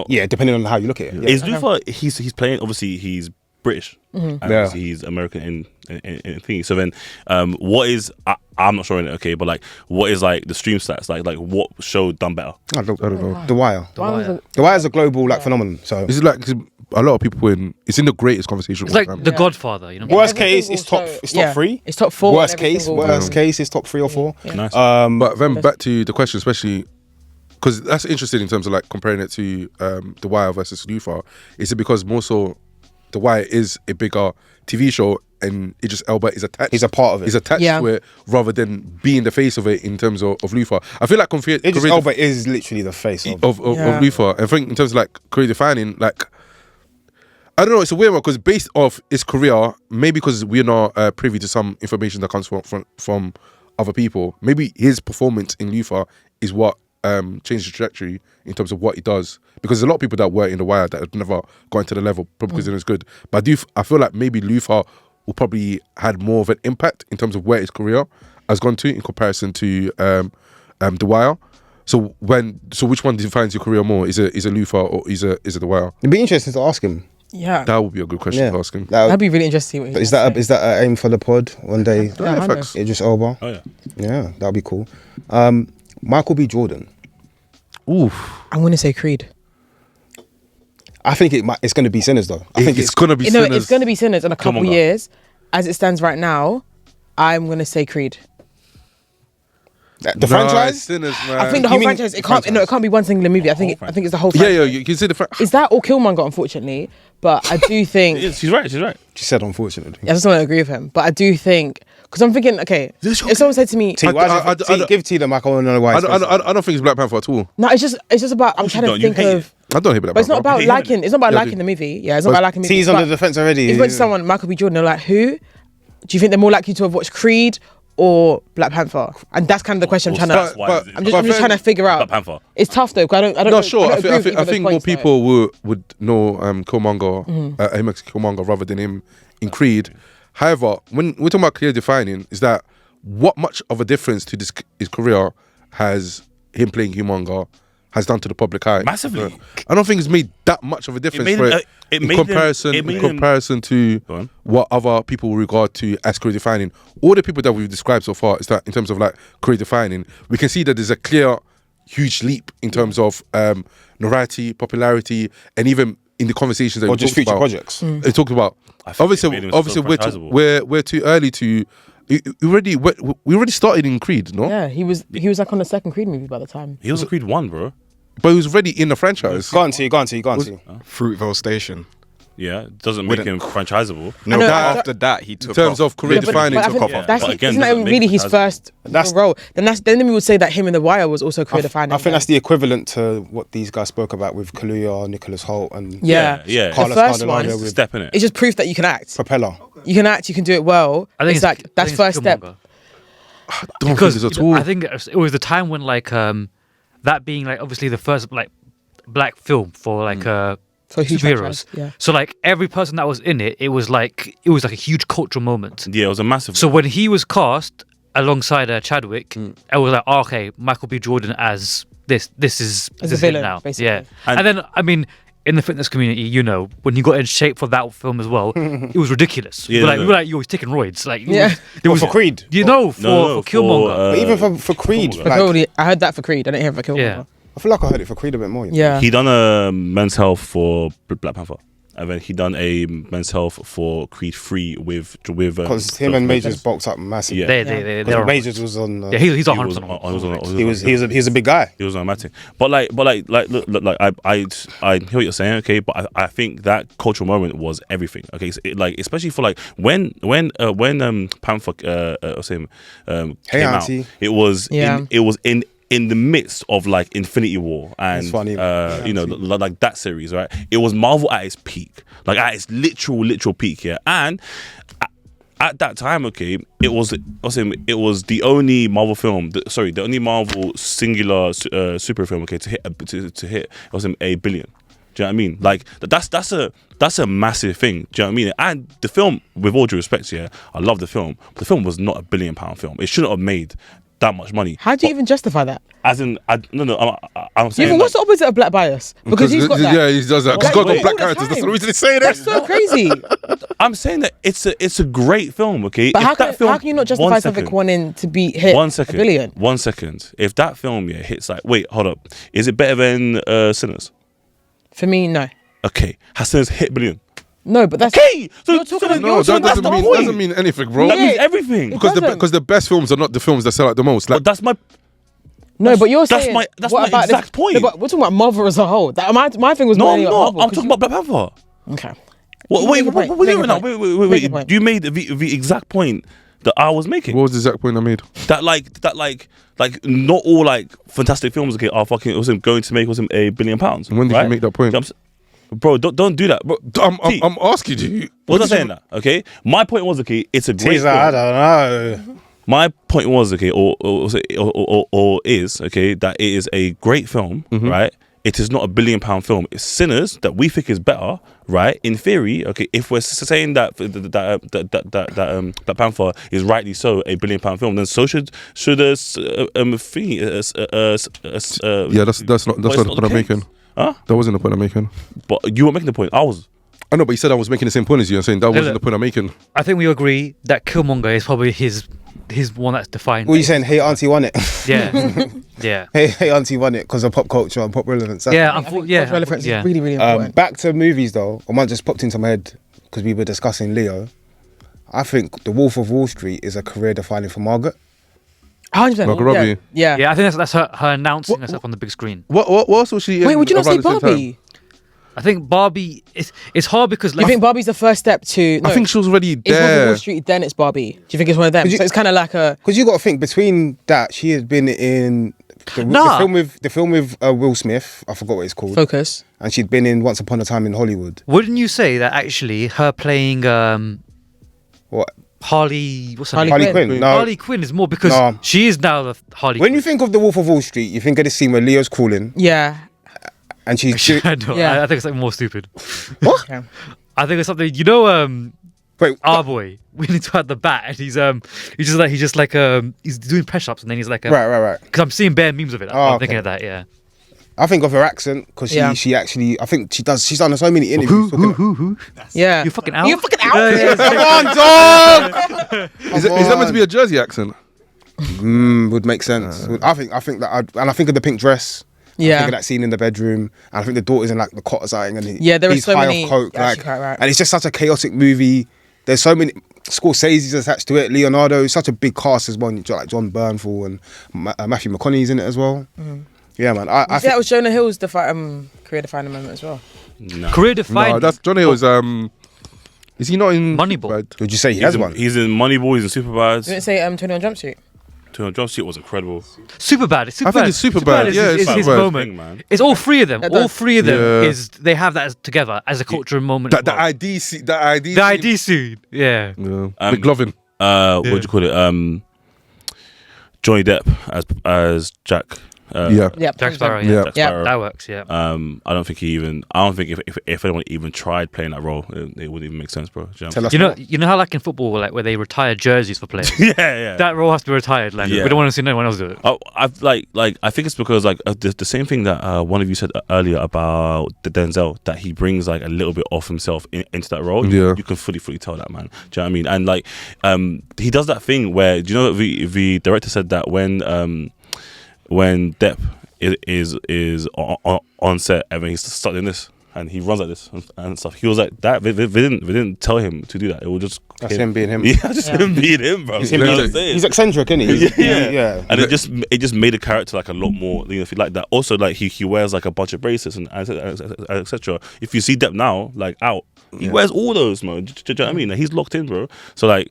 Yeah, depending on how you look at it. Yeah. Is Luther? He's playing. Obviously, he's British. And obviously he's American in thing. So then, what is? I'm not sure in it. Okay, but like, what is like the stream stats? Like what show done better? I don't know. The Wire. The Wire is a global phenomenon. So this is like a lot of people it's in the greatest conversation. It's like The Godfather, you know. Worst case, it's top 3. It's top 4. Worst case, it's top 3 or 4. Yeah. Nice. But then back to the question, especially because that's interesting in terms of like comparing it to The Wire versus Luther. Is it because more so The Wire is a bigger TV show and Idris Elba is attached. He's a part of it. He's attached Yeah. to it rather than being the face of it in terms of Luther. I feel like Idris Elba is literally the face of Yeah. of Luther. I think in terms of like career defining, like I don't know, it's a weird one because based off his career, maybe because we're not privy to some information that comes from other people, maybe his performance in Luther is what changed the trajectory in terms of what he does. Because there's a lot of people that were in The Wire that have never gone to the level probably because it was good. But I feel like maybe Luther will probably had more of an impact in terms of where his career has gone to in comparison to The Wire. So which one defines your career more? Is it Luther or is it The Wire? It'd be interesting to ask him. Yeah. That would be a good question to ask him. That'd be really interesting. What Is that an aim for the pod one day? Yeah, facts. Idris Elba. Oh yeah. Yeah, that'd be cool. Michael B. Jordan. Oof. I'm going to say Creed. I think it's going to be Sinners though. I think it's gonna be You know, Sinners. it's going to be Sinners in a couple Killmonger. years. As it stands right now, I'm going to say Creed. the Nah, franchise. it's Sinners, man. I think the You whole mean franchise. It can't be one singular movie. I think it's the whole. yeah, Franchise. you can see the fact. Is that or Killmonger? Unfortunately, but I do think. She's right. She's right. She said, unfortunately. I just want to agree with him, but I do think because I'm thinking, okay, if someone said to me, T, give T the mic. I want to know why. I don't think it's Black Panther at all. no, it's just about. I'm you trying to don't. You think hate of. I don't hate Black But it's not Panther. about hate him. liking. It's not about Yeah, liking the movie. Yeah, it's not about liking the movie. T's It's on the about- defense already. It's when someone Michael B. Jordan, they're like, who? Do you think they're more likely to have watched Creed or Black Panther? And that's kind of the question I'm trying That's to. why but- it's I'm just trying to figure out. Black Panther. It's tough though, because I don't. No, sure. I agree with either think of those more points, though. people would know Killmonger, him as Killmonger rather than him in Creed. However, when we're talking about career defining, is that what much of a difference to his career has him playing Killmonger has done to the public eye? Massively. I don't think it's made that much of a difference made for him- it, it in made him- comparison it made in him- comparison to Go on. what other people will regard to as career defining. All the people that we've described so far is that in terms of like career defining, we can see that there's a clear, huge leap in terms of notoriety, popularity, and even in the conversations that Or we just talked future about. projects. They talked about I think it obviously made him so franchisable. we're too early to. We already started in Creed, no? Yeah, he was like on the second Creed movie by the time. He was a Creed 1, bro. But he was already in the franchise. Go on, T. Fruitvale Station. Yeah, doesn't make him franchisable. No, know, but I- after that, he In took terms off. of career but defining, I took think off. Yeah. that's But again, isn't that doesn't make really him his franchisable. first role? Then we would say that him in The Wire was also career defining. I think that's the equivalent to what these guys spoke about with Kaluuya, Nicholas Hoult, and yeah. Yeah. The Carlos first Cardinale one, It's a with step in it. it's just proof that you can act. Propeller. You can act. You can do it well. I think it's like that's I think first it's step. Killmonger. Don't Because think it's at all. I think it was the time when like that being like obviously the first like black film for like For a huge superheroes. franchise, yeah. So like every person that was in it, it was like a huge cultural moment. Yeah, it was a massive. So when he was cast alongside Chadwick, I was like, oh, okay, Michael B. Jordan as this is As this a is him villain, now. basically. Yeah, And- and then I mean. In the fitness community, you know, when he got in shape for that film as well, it was ridiculous. Yeah, we were like, no. we were like, yo, he's taking roids. Like, Yeah. For Creed. You know, for Killmonger. But even for Creed, Killmonger. But like, probably, I heard that for Creed. I didn't hear it for Killmonger. Yeah. I feel like I heard it for Creed a bit more. You know? Yeah. He done a men's health for Black Panther, and then he done a men's health for Creed 3 with Because him and Majors bulked up massively. Yeah. They're Because Majors was on. Yeah, he's He was 100% on- on. He was a big guy. He was on Matic. But look, I hear what you're saying, okay, but I think that cultural moment was everything, okay. So especially for like when Panther came Hey, out, Auntie. it was Yeah. in the midst of like Infinity War and It's funny. you know, like that series, right? It was Marvel at its peak, like at its literal peak, yeah. And at that time, okay, it was the only Marvel film, the only Marvel singular super film, okay, to hit a billion. Do you know what I mean? Like that's a massive thing. Do you know what I mean? And the film, with all due respect, yeah, I love the film, but the film was not a £1 billion film. It shouldn't have made that much money. How do you even justify that? As in, I'm saying. Even what's the opposite of black bias? Because he's got that. Yeah, he does that. Because Like, God got all black the characters. That's time. the reason they say that. That's so crazy. I'm saying that it's a great film, okay? But If that film- how can you not justify one something second. wanting to be hit a billion? 1 second. If that film hits like, wait, hold up, is it better than Sinners? For me, no. Okay, has Sinners hit billion? No, but that's Okay, so You're talking about- No, You're that talking about doesn't mean anything, bro. that Yeah. means everything. Because Because the best films are not the films that sell out the most. Like But that's my. no, but you're that's saying my- that's what my about exact point. No, but we're talking about Marvel as a whole. My thing was No, more I'm about not. Marvel. I'm talking about Black Panther. Okay. Wait, Make your what are you point. doing now? Make your Wait. point. You made the exact point that I was making. What was the exact point I made? That not all like fantastic films are fucking going to make £1 billion. When did you make that point? Bro, don't do that. Bro, I'm asking you. was I saying that? Okay, my point was it's a great. He's like, I don't know. My point was or is that it is a great film, right? It is not £1 billion film. It's Sinners that we think is better, right? In theory, if we're saying that Black Panther is rightly so £1 billion film, then so should that's not the point I'm making. Huh? That wasn't the point I'm making. But you were making the point. I was. I know, but you said I was making the same point as you. I'm saying that wasn't the point I'm making. I think we agree that Killmonger is probably his one that's defined. What are you saying? Hey, Auntie won it. Yeah, yeah. Hey, Auntie won it because of pop culture and pop relevance. Relevance is really, really important. Back to movies though. One just popped into my head because we were discussing Leo. I think The Wolf of Wall Street is a career defining for Margaret. 100%. Margot Robbie. Yeah. Yeah, I think that's her announcing herself on the big screen. What else was she in? Wait, would you not say around the same time? Barbie? I think Barbie. It's hard because You think Barbie's the first step to? No, I think she was already it's Wolf of there. Wall Street, then it's Barbie. Do you think it's one of them? So it's kind of like a. Because you got to think between that, she has been in the film with Will Smith. I forgot what it's called. Focus. And she'd been in Once Upon a Time in Hollywood. Wouldn't you say that actually her playing What? Harley? What's her name? Harley Quinn. No. Harley Quinn is more because she is now the Harley. When Quinn. you think of The Wolf of Wall Street, you think of the scene where Leo's crawling Yeah. and she's. I know. Yeah. I think it's like more stupid. What? Okay. I think it's something. Wait. Our boy, we need to add the bat, and he's doing press ups, and then he's like, Right. Because I'm seeing bare memes of it. I'm thinking of that. Yeah. I think of her accent because she actually. I think she's done so many interviews. Who? Yeah. You fucking out? You fucking out? Come on, dog. Is that meant to be a Jersey accent? Would make sense. I think that, and I think of the pink dress. I Yeah. think of that scene in the bedroom, and I think the daughter's in like the cot or something, and There are he's so high many. off coke, You're like, actually quite right. and it's just such a chaotic movie. There's so many. Scorsese's attached to it. Leonardo, such a big cast as well. You've got like John Bernthal and Matthew McConaughey's in it as well. Yeah, man. I Yeah, think that was Jonah Hill's career defining moment as well. Career defining. No, that's Johnny Hill's. Is he not in Moneyball. Superbad? would you say he has one? He's in Moneyball. He's in Superbad. Didn't it say 21 Jump Street? Jump Street was incredible. Superbad. It's Superbad. I think it's Superbad. Is, Yeah, is it's his Superbad. moment. Thing, man. It's all three of them. That All does. three of them Yeah. they have that together as a cultural moment. The as well. ID. The The ID scene. Yeah. McLovin. What do you call it? Johnny Depp as Jack. Yeah. Yeah. Jack Sparrow. Yeah. Yeah. Jack Sparrow. That works. Yeah. I don't think if anyone even tried playing that role, it wouldn't even make sense, bro. Do you know Tell us You more. know how like in football, like where they retire jerseys for players. yeah. That role has to be retired. Like Yeah. we don't want to see no one else do it. I think it's because the same thing that one of you said earlier about the Denzel, that he brings like a little bit of himself into that role. Yeah. You can fully tell that, man. Do you know what I mean? And like he does that thing where, do you know, the director said that when Depp is on set and then he's stuck in this and he runs like this and stuff, he was like that. They didn't tell him to do that. It was just That's him being him. Yeah, just him being him, bro. He's, You know what I'm saying? he's eccentric, isn't he? Yeah. And it just made the character like a lot more, if you like that. Also, like he wears like a bunch of bracelets and etc. If you see Depp now, like out, he wears all those, man. Do you know what I mean? Like, he's locked in, bro. So like,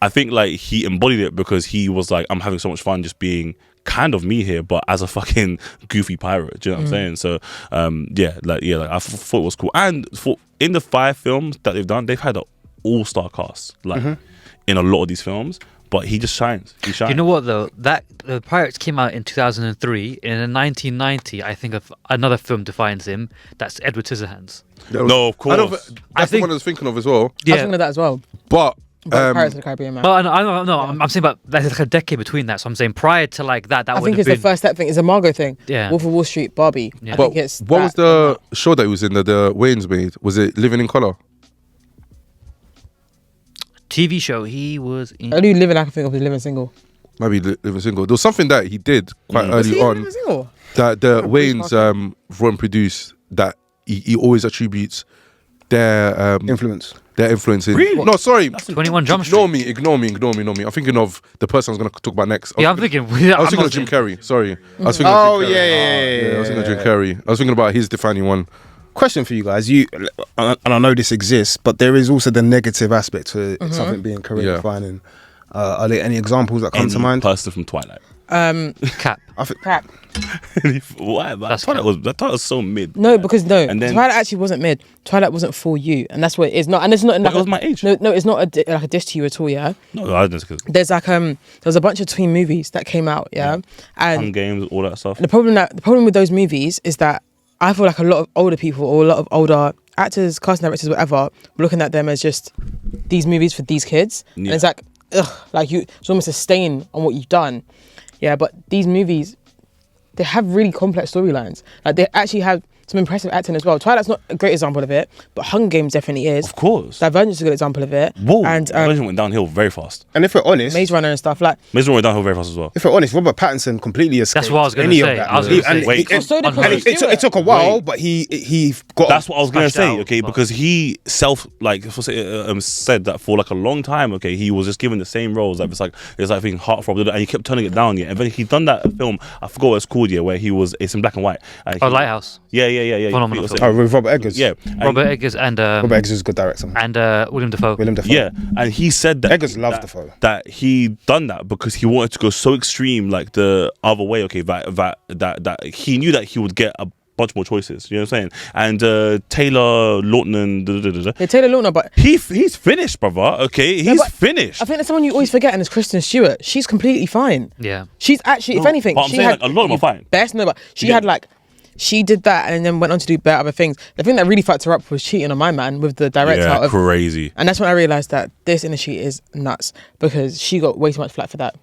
I think like he embodied it because he was like, I'm having so much fun just being kind of me here, but as a fucking goofy pirate. Do you know what I'm saying? So I thought it was cool. And in the 5 films that they've done, they've had an all-star cast, like in a lot of these films. But he just shines. He shines. You know what though? That the Pirates came out in 2003. In 1990, I think of another film defines him. That's Edward Scissorhands. No, of course. That's the one I was thinking of as well. I was thinking of that as well. But Pirates of the Caribbean, man. But I'm saying about there's like a decade between that. So I'm saying prior to like that I would think have it's been the first step thing. It's a Margot thing. Yeah. Wolf of Wall Street, Barbie. Yeah. I But think it's what was the show that he was in that the Wayans made? Was it Living in Colour? TV show. He was in. Only living I can think of is Living Single. Maybe Living Single. There was something that he did quite Was early he in on Living Single? that the Wayans wrote and produced that he always attributes their Influence. Their influence in. Really? No, sorry. 21 Jump Ignore Street. me. I'm thinking of the person I was going to talk about next. Yeah, I'm thinking. I was thinking of Jim Carrey. Sorry. I was thinking of Jim Carrey. I was thinking of Jim Carrey. I was thinking about his defining one. Question for you guys. And I know this exists, but there is also the negative aspect to something being career defining. Are there any examples that come to mind? Person from Twilight. Cap. Crap. Why? That's Twilight was so mid. No, because And then- Twilight actually wasn't mid. Twilight wasn't for you, and that's what it is. Not, and it's not in But like it was my age. No, it's not like a diss to you at all. Yeah. No, I didn't. There's like there was a bunch of tween movies that came out. Yeah. And Fun games, all that stuff. the problem with those movies is that I feel like a lot of older people or a lot of older actors, casting directors, whatever, were looking at them as just these movies for these kids, and it's like, ugh, like it's almost a stain on what you've done. Yeah, but these movies, they have really complex storylines. Like they actually have some impressive acting as well. Twilight's not a great example of it, but Hunger Games definitely is. Of course. Divergence is a good example of it. Whoa. And Divergence went downhill very fast. And if we're honest, Maze Runner and stuff like. Maze Runner went downhill very fast as well. if we're honest, Robert Pattinson completely escaped. That's what I was going any to of say. that. I was going to And say. Wait. So did and Kristen it Stewart. took a while, but he got. That's what I was gonna Smashed say, out, okay, but- because he said that for like a long time, okay, he was just given the same roles, like it's like being heartthrob, and he kept turning it down, yeah. And then he done that film, I forgot what it's called, yeah, where it's in black and white. Lighthouse. Yeah. Phenomenal He- film. with Robert Eggers. Yeah, Robert Eggers and Robert Eggers is a good director. William Dafoe. William Dafoe. Yeah, and he said that Eggers loved Dafoe. that he done that because he wanted to go so extreme, like the other way. Okay, that he knew that he would get a bunch more choices. You know what I'm saying? And Taylor Lautner, Yeah, Taylor Lautner, but he's finished, brother. Okay, he's but finished. I think that's someone you always forget, and it's Kristen Stewart. She's completely fine. Yeah. She's actually, if No, anything, but I'm she saying, had like, a lot of them are fine. Best, no, but she Yeah. had like, she did that and then went on to do better other things. The thing that really fucked her up was cheating on my man with the director. Yeah, crazy. And that's when I realised that this industry is nuts because she got way too much flack for that.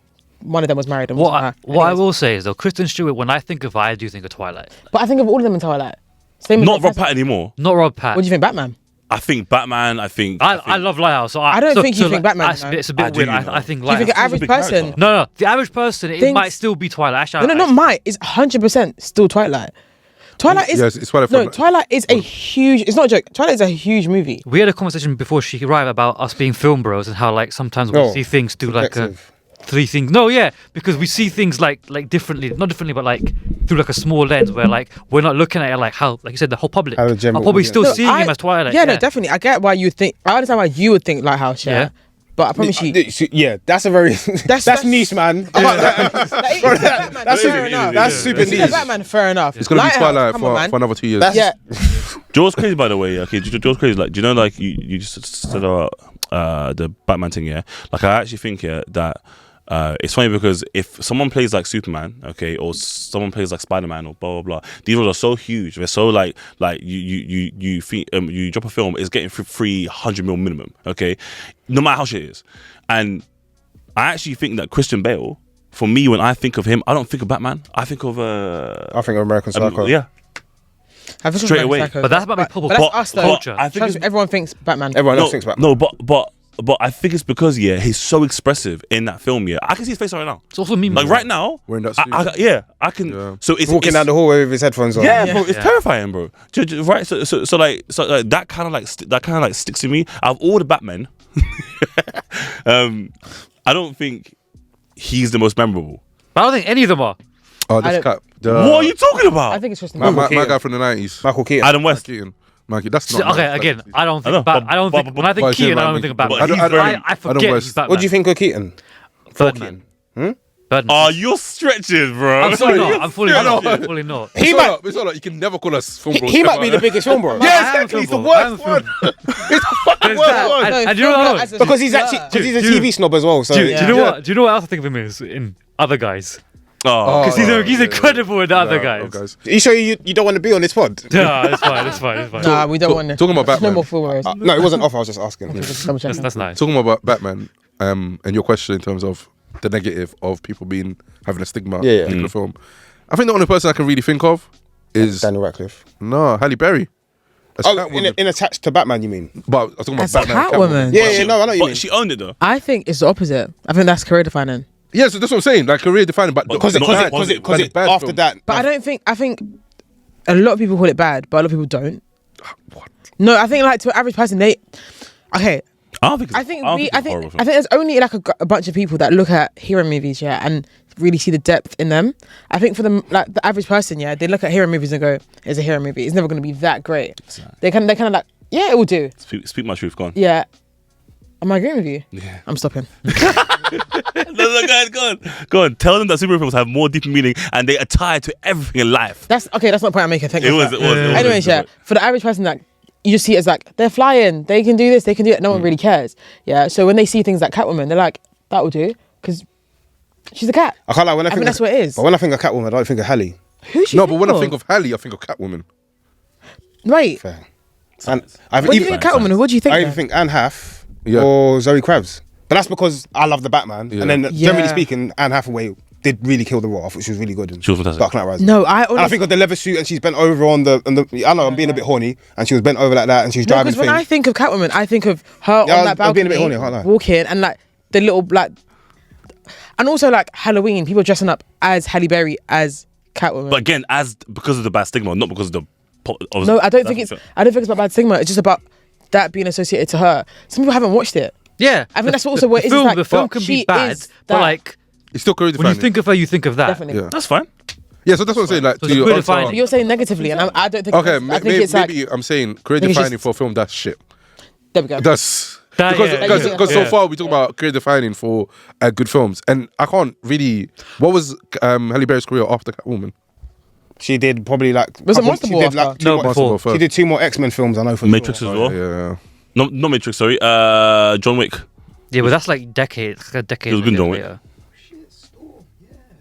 One of them was married. And What wasn't her. I Anyways. will say is though, Kristen Stewart. When I think of her, I do think of Twilight. But I think of all of them in Twilight. Same as Not Rob Rob Pat anymore. Not Rob Pat. What do you think, Batman? I think Batman. I love Lighthouse. So I don't think you think Batman, It's, no. it's a bit I do, weird. you know. I think Do you think Lighthouse. an average big person? character. No, the average person, it Thinks- might still be Twilight. Actually, No, not might. It's 100% still Twilight. Twilight is Yes, it's Twilight no. from- Twilight is a huge. It's not a joke. Twilight is a huge movie. We had a conversation before she arrived about us being film bros and how like sometimes we Oh, see things through like subjective. three things. No, yeah, because we see things like differently, not differently, but like through like a small lens where like we're not looking at it like how, like you said, the whole public How the are general probably audience. still No, seeing him as Twilight. Yeah, no, definitely. I get why you think. I understand why you would think Lighthouse. Yeah. Yeah. But I promise you, Yeah, that's a very that's niche, man. that's fair enough. That's super If you niche. get Batman, fair enough. It's gonna be Lighthouse, Twilight come on, man. for another 2 years. That's- Yeah, Do you know what's crazy, by the way? Okay, do you know what's crazy? Like, do you know, like you just said about the Batman thing? Yeah, like I actually think that it's funny because if someone plays like Superman, okay, or someone plays like Spider-Man or blah blah blah, these roles are so huge. They're so like you think you drop a film, it's getting 300 mil minimum, okay, no matter how shit it is. And I actually think that Christian Bale, for me, when I think of him, I don't think of Batman. I think of I think of American Psycho. yeah. I think Straight American away. Psycho. But that's about but that's us though. culture. I think Trust it's- me, everyone thinks Batman. Everyone no, else thinks Batman. No, but I think it's because he's so expressive in that film. Yeah, I can see his face right now. It's also meme. Like right now, Wearing that I can. Yeah. So it's Walking it's, down the hallway with his headphones on. Yeah, bro, it's Yeah. terrifying, bro. Right, so like that kind of like sticks to me. Out of all the Batmen, I don't think he's the most memorable. But I don't think any of them are. Oh, I this don't- cap. What are you talking about? I think it's just My Keaton. guy from the 90s. Michael Keaton. Adam West. Keaton. Mikey, that's not Okay, nice. again, I don't I think. know, I don't but- think. When I think but- Keaton, I don't but- think of but Batman. he's I very- forget West. he's Batman. What do you think of Keaton? Birdman. Birdman. Oh, you're stretching, bro. I'm fully not. I'm fully I not. know. I'm fully not. He It's might- all right, it's all right. You can never call us film bros. He might be ever. the biggest film bro. Yeah, I am exactly. He's the film bro. I am worst film one. bro. He's the fucking There's worst that. one. And you know what else? Because he's actually he's a TV snob as well. So Do you know yeah. what? Do you know what else I think of him is in Other Guys? Oh, Because he's incredible in Other Guys. Are you sure you don't want to be on this pod? Yeah, it's fine. It's fine. It's fine. Nah, we don't want to. talking about There's no Batman. more full words. No, it wasn't off. I was just asking. That's nice. Talking about Batman, and your question in terms of the negative of people having a stigma Yeah, yeah. in the film. I think the only person I can really think of is Daniel Radcliffe. Halle Berry. As Oh, Catwoman. in attached to Batman, you mean? But I was talking about As a Batman. Catwoman? Yeah, no, I know what you but mean. she owned it though. I think it's the opposite. I think that's career defining. Yeah, so that's what I'm saying. Like career defining, but Because Not after positive. that. But I don't think. I think a lot of people call it bad, but a lot of people don't. What? No, I think like to an average person, they. Okay, I don't think. I think don't we. it's I a think. horrible film. I think there's only like a bunch of people that look at hero movies, yeah, and really see the depth in them. I think for them, like the average person, yeah, they look at hero movies and go, "It's a hero movie. It's never going to be that great." They're kind of like, "Yeah, it will do." Speak my truth. Go on. Yeah. Am I agreeing with you? Yeah. I'm stopping. No, go on. Tell them that superhero films have more deep meaning and they are tied to everything in life. That's not the point I'm making. Thank you. It was. Anyways, yeah. For the average person, like you just see it as like they're flying, they can do this, they can do it. No one really cares. Yeah. So when they see things like Catwoman, they're like, "That will do," because she's a cat. I can't lie. When I think that's what it is. But when I think of Catwoman, I don't think of Halle. Who's she? No, but when I think of Halle, I think of Catwoman. Wait. Fair. And What do you think of Catwoman? What do you think? I then? either think Anne Hath Yeah. or Zoe Kravitz. But that's because I love the Batman. Yeah. And then, Yeah. generally speaking, Anne Hathaway did really kill the role. I thought she was really good in She was fantastic. Dark Knight Rises. No, And I think of the leather suit and she's bent over on the I know I'm being a bit horny and she was bent over like that and she's driving because when things. I think of Catwoman, I think of her Yeah, on that I'm being balcony, a bit horny, I can't lie. walking, and like the little like, and also like Halloween, people dressing up as Halle Berry as Catwoman. But again, because of the bad stigma, not because of the. No, I don't think it's about bad stigma. It's just about that being associated to her. Some people haven't watched it. Yeah, I think that's also what it is. film, Like, the film but can she be bad, is but that. like It's still career when you defining. think of her, you think of that. Definitely. Yeah. That's fine. Yeah, so that's what I'm saying. Like, So to it's your career answer- defining. But you're saying negatively, and I don't think. Okay, I think maybe, it's like maybe I'm saying career think it's defining just- for a film. That's shit. there we go. That's That- because yeah, because yeah, because yeah. so far we talk about career defining for good films, and I can't really. What was Halle Berry's career after Catwoman? She did probably like. Was it couple- Monster she Ball did like after? two No, more- before. First. She did 2 more X-Men films, I know for Matrix sure. as well. Yeah. No, not Matrix. Sorry. John Wick. Yeah, but that's like decades. Like a decade. It was good, John Wick. later.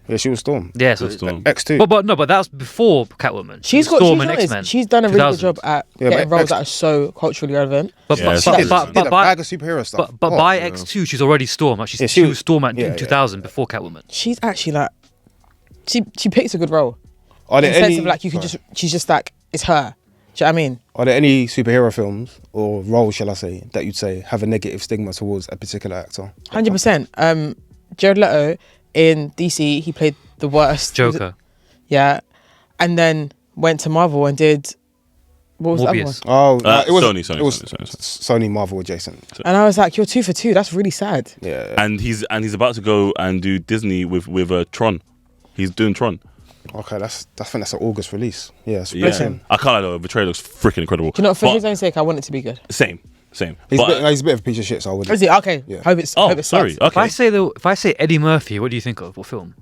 Yeah, she was Storm. Yeah, so Storm. X2. but that was before Catwoman. She's got. Storm she's, and honest, X-Men. she's done a really good 2000s. job at Yeah, getting but roles X- that are so culturally relevant. But Yeah, She did a by bag of superhero stuff. but Oh, by yeah. X2, she's already Storm. Like Yeah, she was Storm yeah, in 2000 before Catwoman. She's actually like, she picks a good role. Are In there the sense any? of like you can sorry. she's just like it's her. Do you know what I mean? Are there any superhero films or roles, shall I say, that you'd say have a negative stigma towards a particular actor? 100%. Jared Leto in DC, he played the worst Joker. Yeah, and then went to Marvel and did what was the other one? Morbius. Oh, Uh, it was Sony, It was Sony. Sony Marvel adjacent. And I was like, you're 2 for 2. That's really sad. Yeah. And he's about to go and do Disney with Tron. He's doing Tron. Okay, I think that's an August release. Yeah, Yeah. Listen. I can't lie though. The trailer looks freaking incredible. Do you know? For But his own sake, I want it to be good. same. He's, But- he's a bit of a piece of shit, so I would. Is it okay? Yeah. Hope it's. Oh, hope it sorry. sucks. Okay. If I say Eddie Murphy, what do you think of? What film?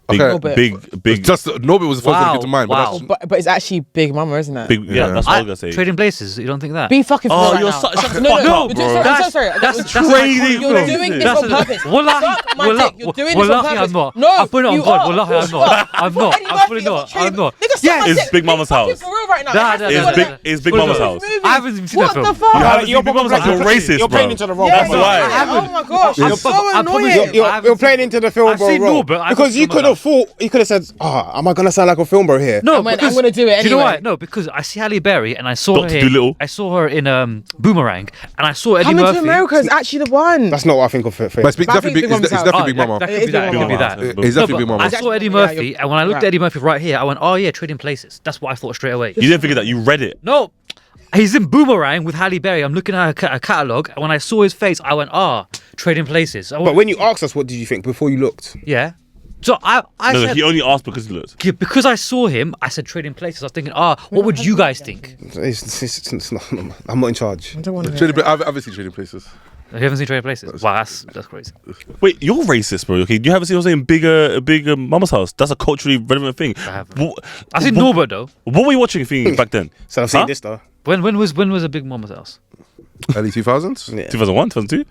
Big, Okay. big. Just Norbit was the first one that came to mind. Wow. But But it's actually Big Mama, isn't it? Big. Yeah, Yeah. that's what I was gonna say. Trading Places. You don't think that? Be fucking. Oh, right you're now. such a No, fuck no, up, you're bro. sorry, That's- I'm so sorry. that's You're crazy, You're bro. doing this That's on purpose. Wallahi, Suck my wallahi, dick. You're doing this on wallahi, purpose. I'm not. No, I put it on you God. are. Wallahi, I'm You not. are. I'm Put not. Eddie I'm Murphy fully on not. Trading- I'm not. Nigga, suck Yes. my It's dick. Big Mama's Be fucking house. For real right now. Nah, It has to nah, be It's one big. of It's that. Big Mama's house. Movie. I haven't even seen What that film. the fuck? You haven't You're seen Big Mama's house. You're probably- racist, You're bro. playing into the wrong. That's Yeah, why. Oh my gosh, I'm it's so I promise annoying. you, I haven't You're seen- playing into the film I've bro seen role. Norbit, I haven't Because seen you could Norbit. have thought, you could have said, I am I going to sound like a film bro here? No, I'm because gonna do it Do you know anyway. why? No, because I see Halle Berry and I saw Dr. her. Dolittle. I saw her in Boomerang, and I saw Eddie Coming Murphy. to America is actually the one. That's not what I think of. it's But I definitely think big. Big Mama's It's house. definitely Big that Mama. could It be is that. Big It could be Mama. that. It's No, definitely but Big Mama. I saw Eddie Yeah, Murphy, and when I looked right. at Eddie Murphy right here, I went, "Oh yeah, Trading Places." That's what I thought straight away. You didn't figure that. You read it. No, he's in Boomerang with Halle Berry. I'm looking at a catalogue, and when I saw his face, I went, Trading Places. I But went, when you asked us, what did you think before you looked? yeah. So I No, said, he only asked because he looked. because I saw him, I said Trading Places. I was thinking, what would you guys think? It's not, I'm not in charge. I don't want to. Trading Pla- I've seen Trading Places. You haven't seen Trading Places? Wow, that's crazy. Wait, you're racist, bro. Okay, you haven't seen. I was saying bigger Mama's house. That's a culturally relevant thing. I haven't. What, I've seen Norbert though. What were you watching thing back then? So I've seen Huh? this though. When was a Big Mama's House? Early 2000s. Yeah. 2001, 2002.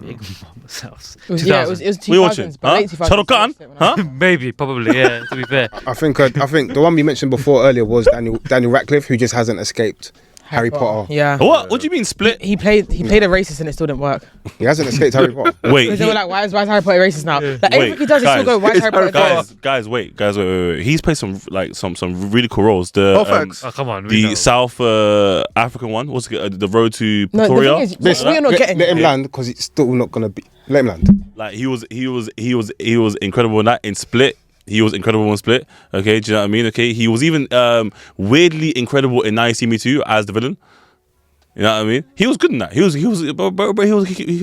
Big Mama's House. It was 2000s. What are you watching? 2000s, but late 2000s. Shadow Khan? Huh? Maybe, probably, yeah. To be fair, I think the one we mentioned before earlier was Daniel Radcliffe, who just hasn't escaped Harry Potter. Yeah. What do you mean split? He played a racist and it still didn't work. He hasn't escaped Harry Potter. Wait, Because they were like, why is Harry Potter racist now? Like everything he does, he guys, still go, why is Harry Potter racist? guys, wait. He's played some really cool roles. The thanks. oh come on, we know. the South African one. What's it, the road to No, the Pretoria? thing is, we're not getting Let him it. land because it's still not gonna be. Let him land. Like he was incredible in that. In Split, he was incredible in Split. Okay, do you know what I mean? Okay, he was even weirdly incredible in Now You See Me Too as the villain. You know what I mean? He was good in that. He was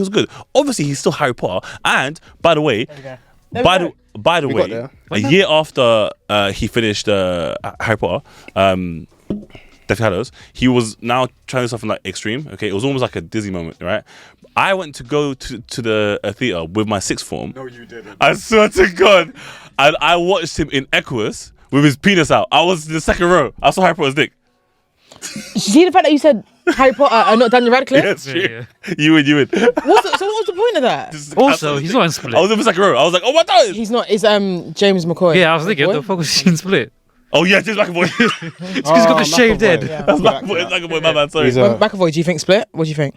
good. Obviously, he's still Harry Potter. And by the way, By the We way, got there. a year after he finished Harry Potter, Deathly Hallows, he was now trying something like extreme. Okay, it was almost like a Disney moment, right? I went to go to the theater with my sixth form. No, you didn't. I swear to God, and I watched him in Equus with his penis out. I was in the second row. I saw Harry Potter's dick. See the fact that you said Harry Potter and not Daniel Radcliffe? Yes, Yeah. you win. So what was the point of that? Also, he's not in Split. I was in the second row. I was like, oh my God. He's not. It's James McCoy. Yeah, I was thinking, Boy? the fuck was he in Split? Oh yeah, James McAvoy. It's because he's got the shaved head. Yeah. That's McAvoy, my man. Sorry. He's When McAvoy, do you think Split? What do you think?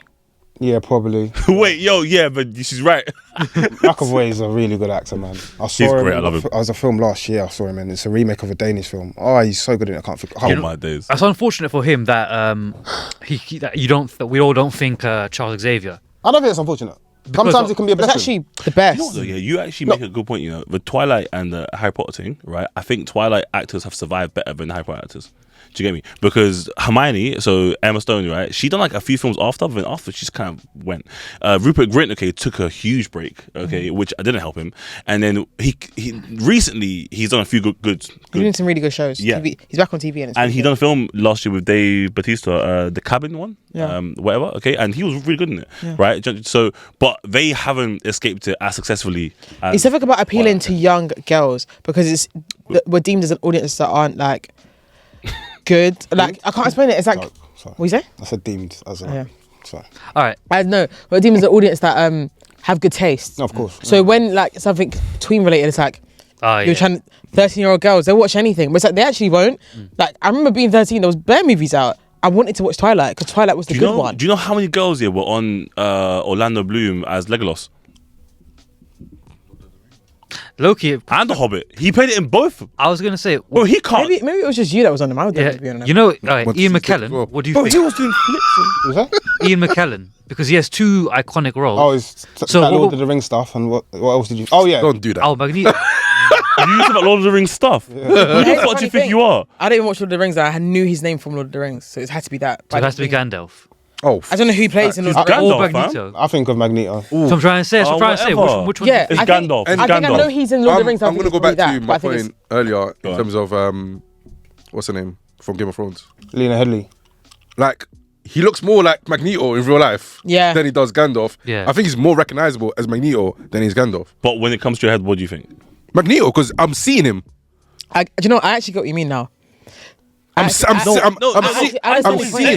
Yeah, probably. Wait, yeah, but she's right. McAvoy is a really good actor, man. I saw He's him. great, I love him. I was a film last year. I saw him, and it's a remake of a Danish film. Oh, he's so good in it. I can't think. Oh my days. That's unfortunate for him that that we all don't think Charles Xavier. I don't think it's unfortunate. Sometimes it can be a It's blessing. actually the best. You know what, though, yeah, you actually make a good point. You know, the Twilight and the Harry Potter thing, right? I think Twilight actors have survived better than Harry Potter actors. Do you get me? Because Hermione, so Emma Stone, right? She done like a few films after, but then after she just kind of went. Rupert Grint, okay, took a huge break, okay, which didn't help him. And then he recently he's done a few good. He's doing some really good shows. Yeah. TV, he's back on TV and He done a film last year with Dave Bautista, the Cabin one, Yeah. whatever. Okay, and he was really good in it, right? So, but they haven't escaped it as successfully. As It's something about appealing to young girls because we're deemed as an audience that aren't like good. Like I can't explain it. It's like Sorry. what you say? I said deemed as a. Yeah. Sorry. All right. I know. We're deemed as an audience that have good taste. No, of course. So when like something tween related, it's like you're trying. 13-year-old girls, they'll watch anything, but it's like they actually won't. Like I remember being 13, there was bare movies out. I wanted to watch Twilight because Twilight was the good one. Do you know how many girls here were on Orlando Bloom as Legolas Loki. and The Hobbit? He played it in both. I was gonna say, Well, he can't. Maybe it was just you that was on them. I would yeah, to be honest. you know, all right, What's Ian his dick as McKellen. well? What do you Bro, think? he was doing flips. Was that? Ian McKellen, because he has two iconic roles. Oh, it's So that what- Lord of the Rings stuff, and what else did you? Oh yeah. Don't do that. Oh, Magneto. You used to about Lord of the Rings stuff. Who the Here's fuck do funny you think thing. you are? I didn't even watch Lord of the Rings. I knew his name from Lord of the Rings, so it had to be that. So it has to be Gandalf. Oh, I don't know who he plays in Lord of the Rings. Gandalf, Or fam. Magneto. I think of Magneto. So I'm trying to say. whatever. Which one? Yeah, It's I think- Gandalf. It's I think I know Gandalf. he's in Lord of the Rings. I'm going to go back to my point. point earlier in on. terms of what's her name from Game of Thrones. Lena Headey. Like he looks more like Magneto in real life Yeah. than he does Gandalf. Yeah. I think he's more recognizable as Magneto than he's Gandalf. But when it comes to your head, what do you think? Magneto, because I'm seeing him. Do you know? I actually get what you mean now. I'm seeing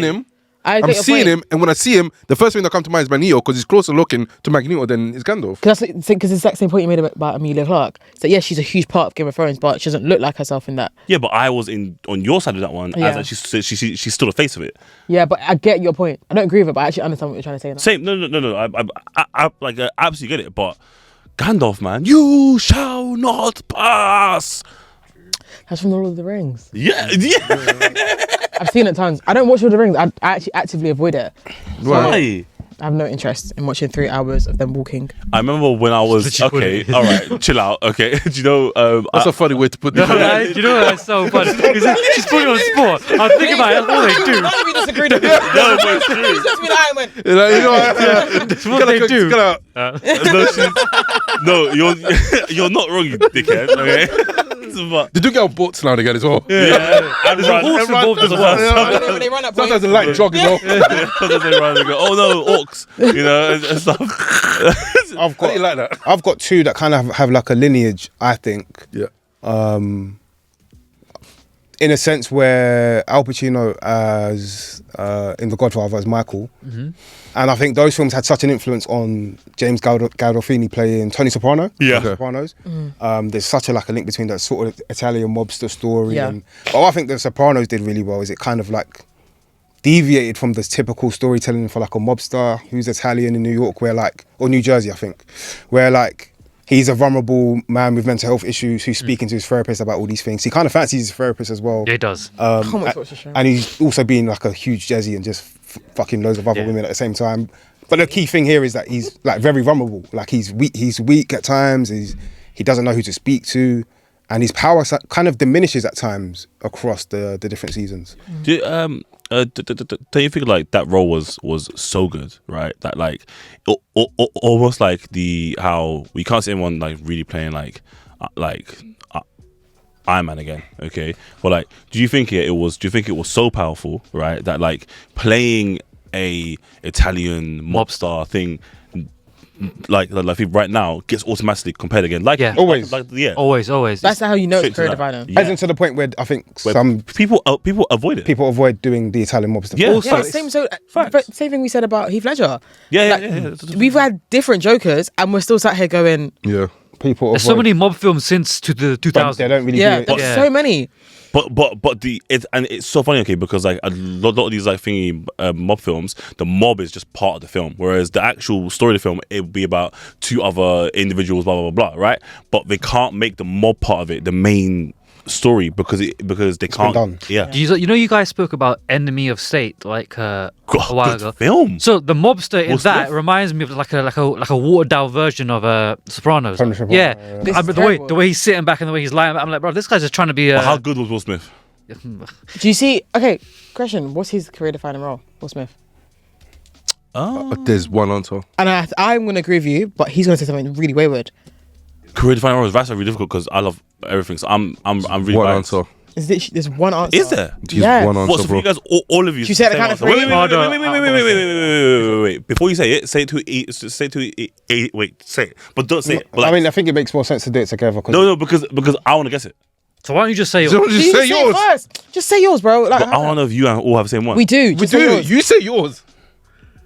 him. I get I'm your seeing point. him, and when I see him, the first thing that comes to mind is Magneto because he's closer looking to Magneto than is Gandalf. Because it's the exact same point you made about Emilia Clarke. So yeah, she's a huge part of Game of Thrones, but she doesn't look like herself in that. Yeah, but I was on your side of that one. Yeah. As she's still the face of it. Yeah, but I get your point. I don't agree with it, but I actually understand what you're trying to say now. Same. No. I like absolutely get it. But Gandalf, man, you shall not pass. That's from the Lord of the Rings. Yeah. I've seen it tons. I don't watch Lord of the Rings. I actually actively avoid it. Why? I have no interest in watching 3 hours of them walking. I remember when I was Literally okay. All right, chill out. Okay, do you know? That's a funny way to put this. Do you know what? That's so funny. She's putting you on sport. I'm thinking about it. That's all they do. None of you disagreed with me. No, but it's true. It's just me that I went. You know, That's what they do. No, you're not wrong, you dickhead. Okay. But, They do get on boats now and again as well. yeah, and There's a horse involved as well. When they run up Sometimes points. they like jog as well. Sometimes they run and go, oh no, orcs, you know, and stuff. I've I didn't like that. I've got two that kind of have like a lineage. I think. Yeah. In a sense where Al Pacino as in The Godfather as Michael, and I think those films had such an influence on James Gandolfini playing Tony Soprano. Yeah. in Sopranos. There's such a link between that sort of Italian mobster story. Yeah. And what I think The Sopranos did really well is it kind of like deviated from the typical storytelling for like a mobster who's Italian in New York, or New Jersey, I think, where like he's a vulnerable man with mental health issues who's speaking to his therapist about all these things. He kind of fancies his therapist as well. Yeah, it does. Can't wait to watch the show. And he's also being like a huge Jezzy and just fucking loads of other Yeah. women at the same time. But the key thing here is that he's like very vulnerable. Like he's weak at times. He doesn't know who to speak to, and his power kind of diminishes at times across the different seasons. don't you think like that role was so good, right? That like almost like how we can't see anyone like really playing like Iron Man again, okay? But like, do you think it was so powerful, right? That like playing a Italian mob star thing, like right now gets automatically compared again. Like always. Always. That's how you know it's career defining. Yeah. As in to the point where I think Where some people avoid it. people avoid doing the Italian mob stuff. Yeah. Also, Yeah, same thing we said about Heath Ledger. Yeah. We've had different Jokers, and we're still sat here going, Yeah. people There's avoid, so many mob films since to the but 2000s. they don't really yeah, do it. there's so many. But it's so funny, okay, because like a lot of these like thingy mob films, the mob is just part of the film, whereas the actual story of the film, it would be about two other individuals, blah blah blah, right? But they can't make the mob part of it the main story because they can't. done. Yeah, You know, you guys spoke about Enemy of State like a while ago. Film. So the mobster in Will that Smith? reminds me of like a watered down version of Sopranos. Sopranos, Yeah, This I is mean, terrible. the way he's sitting back and the way he's lying, I'm like, bro, this guy's just trying to be. But how good was Will Smith? Do you see? Okay, question. What's his career defining role? Will Smith. There's one answer. And I'm going to agree with you, but he's going to say something really wayward. Career defining roles. That's really difficult because I love everything. So I'm really One biased. answer. There's one answer. Is there? He's Yeah. one answer, What? So for bro. you guys, all of you. Should you say it same at the count of answer. three? Wait. Before you say it, say it to wait. Say it, but don't say it. But I like, mean, I think it makes more sense to do it together. no, because I want to guess it. So why don't you just say? Don't You just say it yours. first. Just say yours, bro. Like, But I want to know if you all have the same one. we do. We Just say do. yours. You say yours.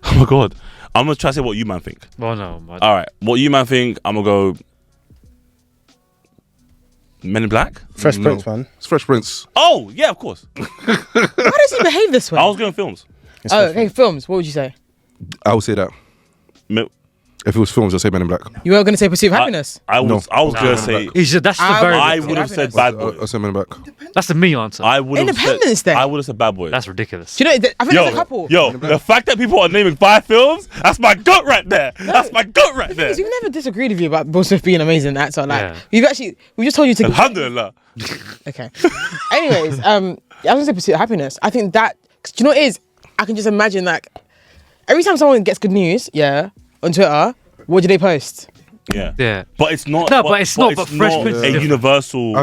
Oh my god. I'm gonna try to say what you man think. Oh no, my All right, what you man think? I'm gonna go. Men in Black. Fresh No. Prince, man. It's Fresh Prince. Oh yeah, of course. Why does he behave this way? I was going films. Oh, okay, films. What would you say? I would say that. Me- If it was films, I'd say Men in Black. You were going to say Pursuit of Happiness. I was gonna say. He said that's the very. I would have said Bad I'll Boys. say Men in Black. That's the me answer. I would have Independence said. Day. I would have said Bad Boys. That's ridiculous. Do you know? I think there's a couple. The fact that people are naming 5 films, that's my gut right there. That's my gut right there. Because we've never disagreed with you about Will Smith being an amazing actor. Like Yeah. we just told you to. Alhamdulillah. Okay. Anyways, I was gonna say Pursuit of Happiness. I think that. Cause do you know what it is? I can just imagine like every time someone gets good news, on Twitter, what do they post? Yeah. But it's not. No, but it's not, but Fresh Prince is a different. universal.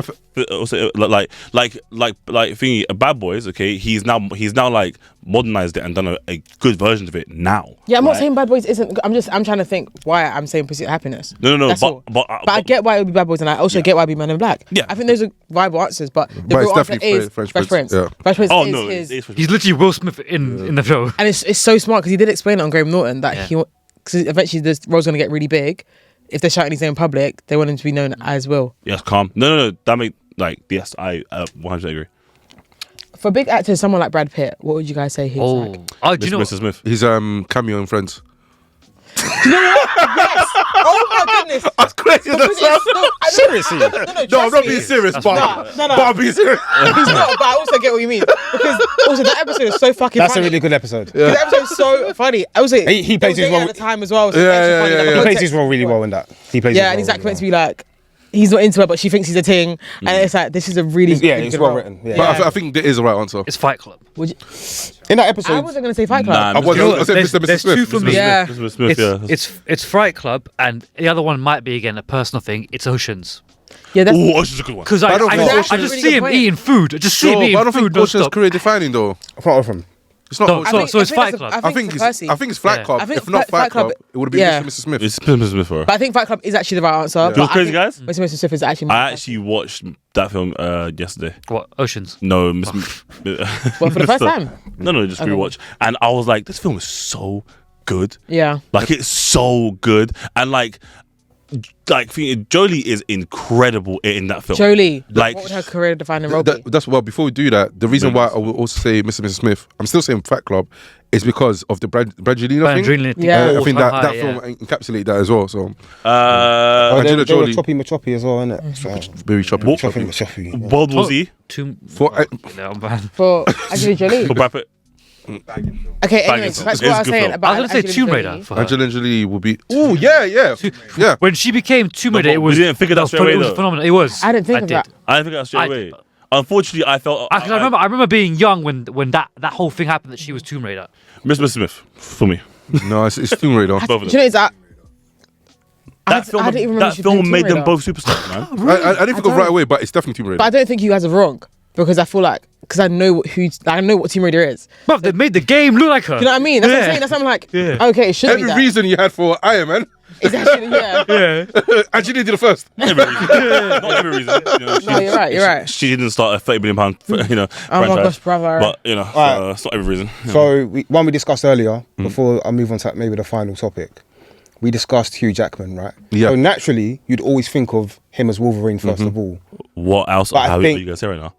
Also, like thingy. Bad Boys. Okay, he's now like modernized it and done a good version of it now. Yeah, I'm not right? saying Bad Boys isn't. I'm trying to think why I'm saying Pursuit of Happiness. No. That's all. But I get why it would be Bad Boys, and I also get why it would be Men in Black. Yeah. I think those are viable answers, but the But it's real answer definitely is Fresh Fresh Prince, Prince. yeah. Fresh Prince Oh is no, his. He's literally Will Smith in the show. And it's so smart because he did explain it on Graham Norton that because eventually this role's going to get really big. If they're shouting his name in public, they want him to be known as Will. Yes, calm. No. That make yes, I 100% agree. For big actors, someone like Brad Pitt, what would you guys say he's like? Do you know? Mr. Smith. He's cameo in Friends. Yes! Oh my goodness! That's crazy. Seriously? No, I'm not being serious, but I'm being serious. He's not, but I also get what you mean. Because also that episode is so fucking That's funny. a really good episode. That episode is so funny. I was like, He plays his role. at the time as well. So Yeah, it's actually funny. yeah, Like, yeah. the He plays context- his role really well in that. He plays. Yeah, his and he's role like really meant to be like, he's not into her, but she thinks he's a ting, and it's like this is a really really it's good well role. written. Yeah. But I think there is a right answer. It's Fight Club. Would you, In that I episode, wasn't gonna say Fight Club. Nah, I was Mr. I said Mr. There's Smith. two for Mr. me. Smith. Yeah. Mr. Smith, yeah. It's Fight Club, and the other one might be again a personal thing. It's Oceans. Yeah, that's Oh, Ocean's a good one. Because I don't think I Ocean's just a really see good him point. eating food. I just see him Sure, eating but I don't food think Ocean's non-stop. career defining though. apart from It's not. No, Ocean. so it's Fight that's Club. I think Percy. it's Flight Yeah. Club. I think If not Fight Fight Club, Club- it would have been yeah. Mr. Smith. It's Mr. Smith, bro. But I think Fight Club is actually the right answer. You know but what's crazy, I guys? think Mr. Smith is actually. I actually watched that film yesterday. What? Oceans. No, Well, for the first time. No, just rewatch. And I was like, this film is so good. Yeah. Like it's so good, and like Jolie is incredible in that film. Jolie. Like- What would her career defining role be? That's well. Before we do that, the reason why I will also say Mr. and Mrs. Smith, I'm still saying Fight Club, is because of the Brangelina thing. Adrenaline. Yeah. I think that High, film encapsulates that as well. So they Angelina were Jolie. choppy as well, innit? So, very choppy. What- choppy. Yeah. World War Z For For Angelina Jolie. for Brad Pitt. Okay, anyways, film. that's It's what I a was good saying film. about I was going to say Tomb Angelina Raider Jolie. for her. Angelina Jolie will be. Oh yeah. When she became Tomb Raider, but it we was. didn't figure that straight away, It was though. phenomenal. It was. I didn't think of did. that. I didn't think that straight away. unfortunately, I felt. I remember being young when that whole thing happened that she was Tomb Raider. Mr. Smith for me. No, it's Tomb Raider. Both of Do them. you know, it's that. That film, I didn't even remember that she played film Tomb made them Raider. both superstars, man. I didn't think of right away, but it's definitely Tomb Raider. But I don't think you guys are wrong because I feel like I know what Tomb Raider is. But they made the game look like her. You know what I mean? That's what I'm saying. That's what I'm like. Yeah. Okay, it should be Every that. reason you had for Iron Man, It's actually, yeah. Angelina did it first. Not every reason. Not every reason. You know, No, you're right. You're right. She didn't start a £30 million, Oh franchise. my gosh, brother. But Alright. it's not every reason. So one we discussed earlier, before I move on to maybe the final topic, we discussed Hugh Jackman, right? Yeah. So naturally, you'd always think of him as Wolverine first of all. What else? But I How are think- you guys say right now?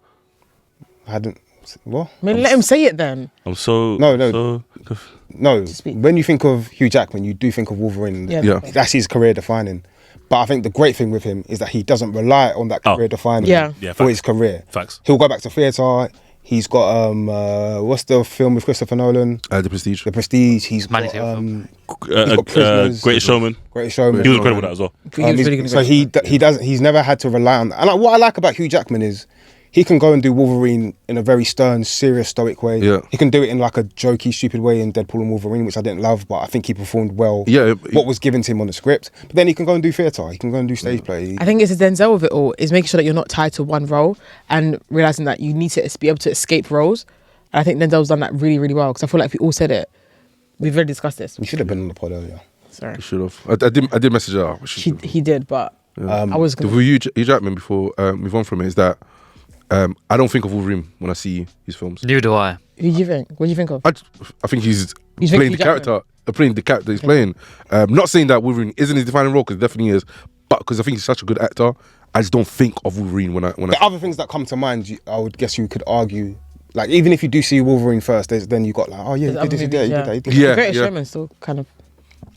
I hadn't. What? I mean, let him say it then. I'm so No. So, No. speak. When you think of Hugh Jackman, you do think of Wolverine. Yeah. Yeah. That's his career defining. But I think the great thing with him is that he doesn't rely on that career defining Yeah. Yeah, for facts. his career. Facts. He'll go back to theatre. He's got what's the film with Christopher Nolan? The Prestige. The Prestige. He's Manny got Taylor he's got Prisoners. Greatest Showman. Greatest Showman. He was incredible at that as well. He was really good. So he's never had to rely on that. And what I like about Hugh Jackman is he can go and do Wolverine in a very stern, serious, stoic way. Yeah. He can do it in like a jokey, stupid way in Deadpool and Wolverine, which I didn't love, but I think he performed well. Yeah. What was given to him on the script. But then he can go and do theatre. He can go and do stage play. I think it's a Denzel with it all, is making sure that you're not tied to one role and realizing that you need to be able to escape roles. And I think Denzel's done that really, really well because I feel like if we all said it, we've already discussed this. We should have been on the pod earlier. Sorry. Should have. I did message her. He did, but I was going For Hugh Jackman, before move on from it, is that I don't think of Wolverine when I see his films. Neither do I. Who do you think? What do you think of? I think he's You think playing Hugh the character. Playing the character he's playing. Not saying that Wolverine isn't his defining role, because it definitely is, but because I think he's such a good actor, I just don't think of Wolverine when I. The other things that come to mind, I would guess you could argue, like even if you do see Wolverine first, then you got like, oh yeah, There's he did this, he other did that, he movies, did that, he did Yeah. The Greatest yeah. Showman still kind of.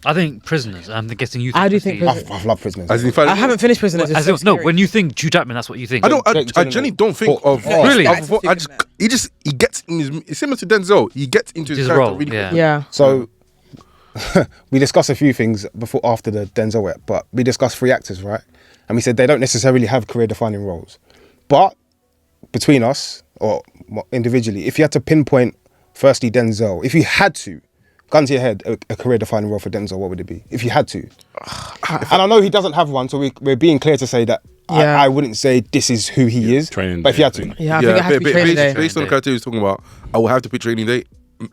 I think Prisoners. I'm guessing you. I do think Prestige. I've loved Prisoners. As in, if I haven't finished Prisoners. It's As so in, no, scary. when you think Hugh Jackman, that's what you think. I don't. I Jake genuinely don't think Oh, of. really? He gets in his. It's similar to Denzel. He gets into his His character role, really yeah. quickly. Yeah. So we discussed a few things after the Denzel wet, but we discussed three actors, right? And we said they don't necessarily have career-defining roles, but between us or individually, if you had to pinpoint, firstly Denzel, if you had to, gun to your head, a career-defining role for Denzel, what would it be? If you had to, and I know he doesn't have one, so we're being clear to say that Yeah. I wouldn't say this is who he is, Training but if you had Day, to, I Yeah, I think it has to be Training Day. based on the character he was talking about, I will have to pick Training Day,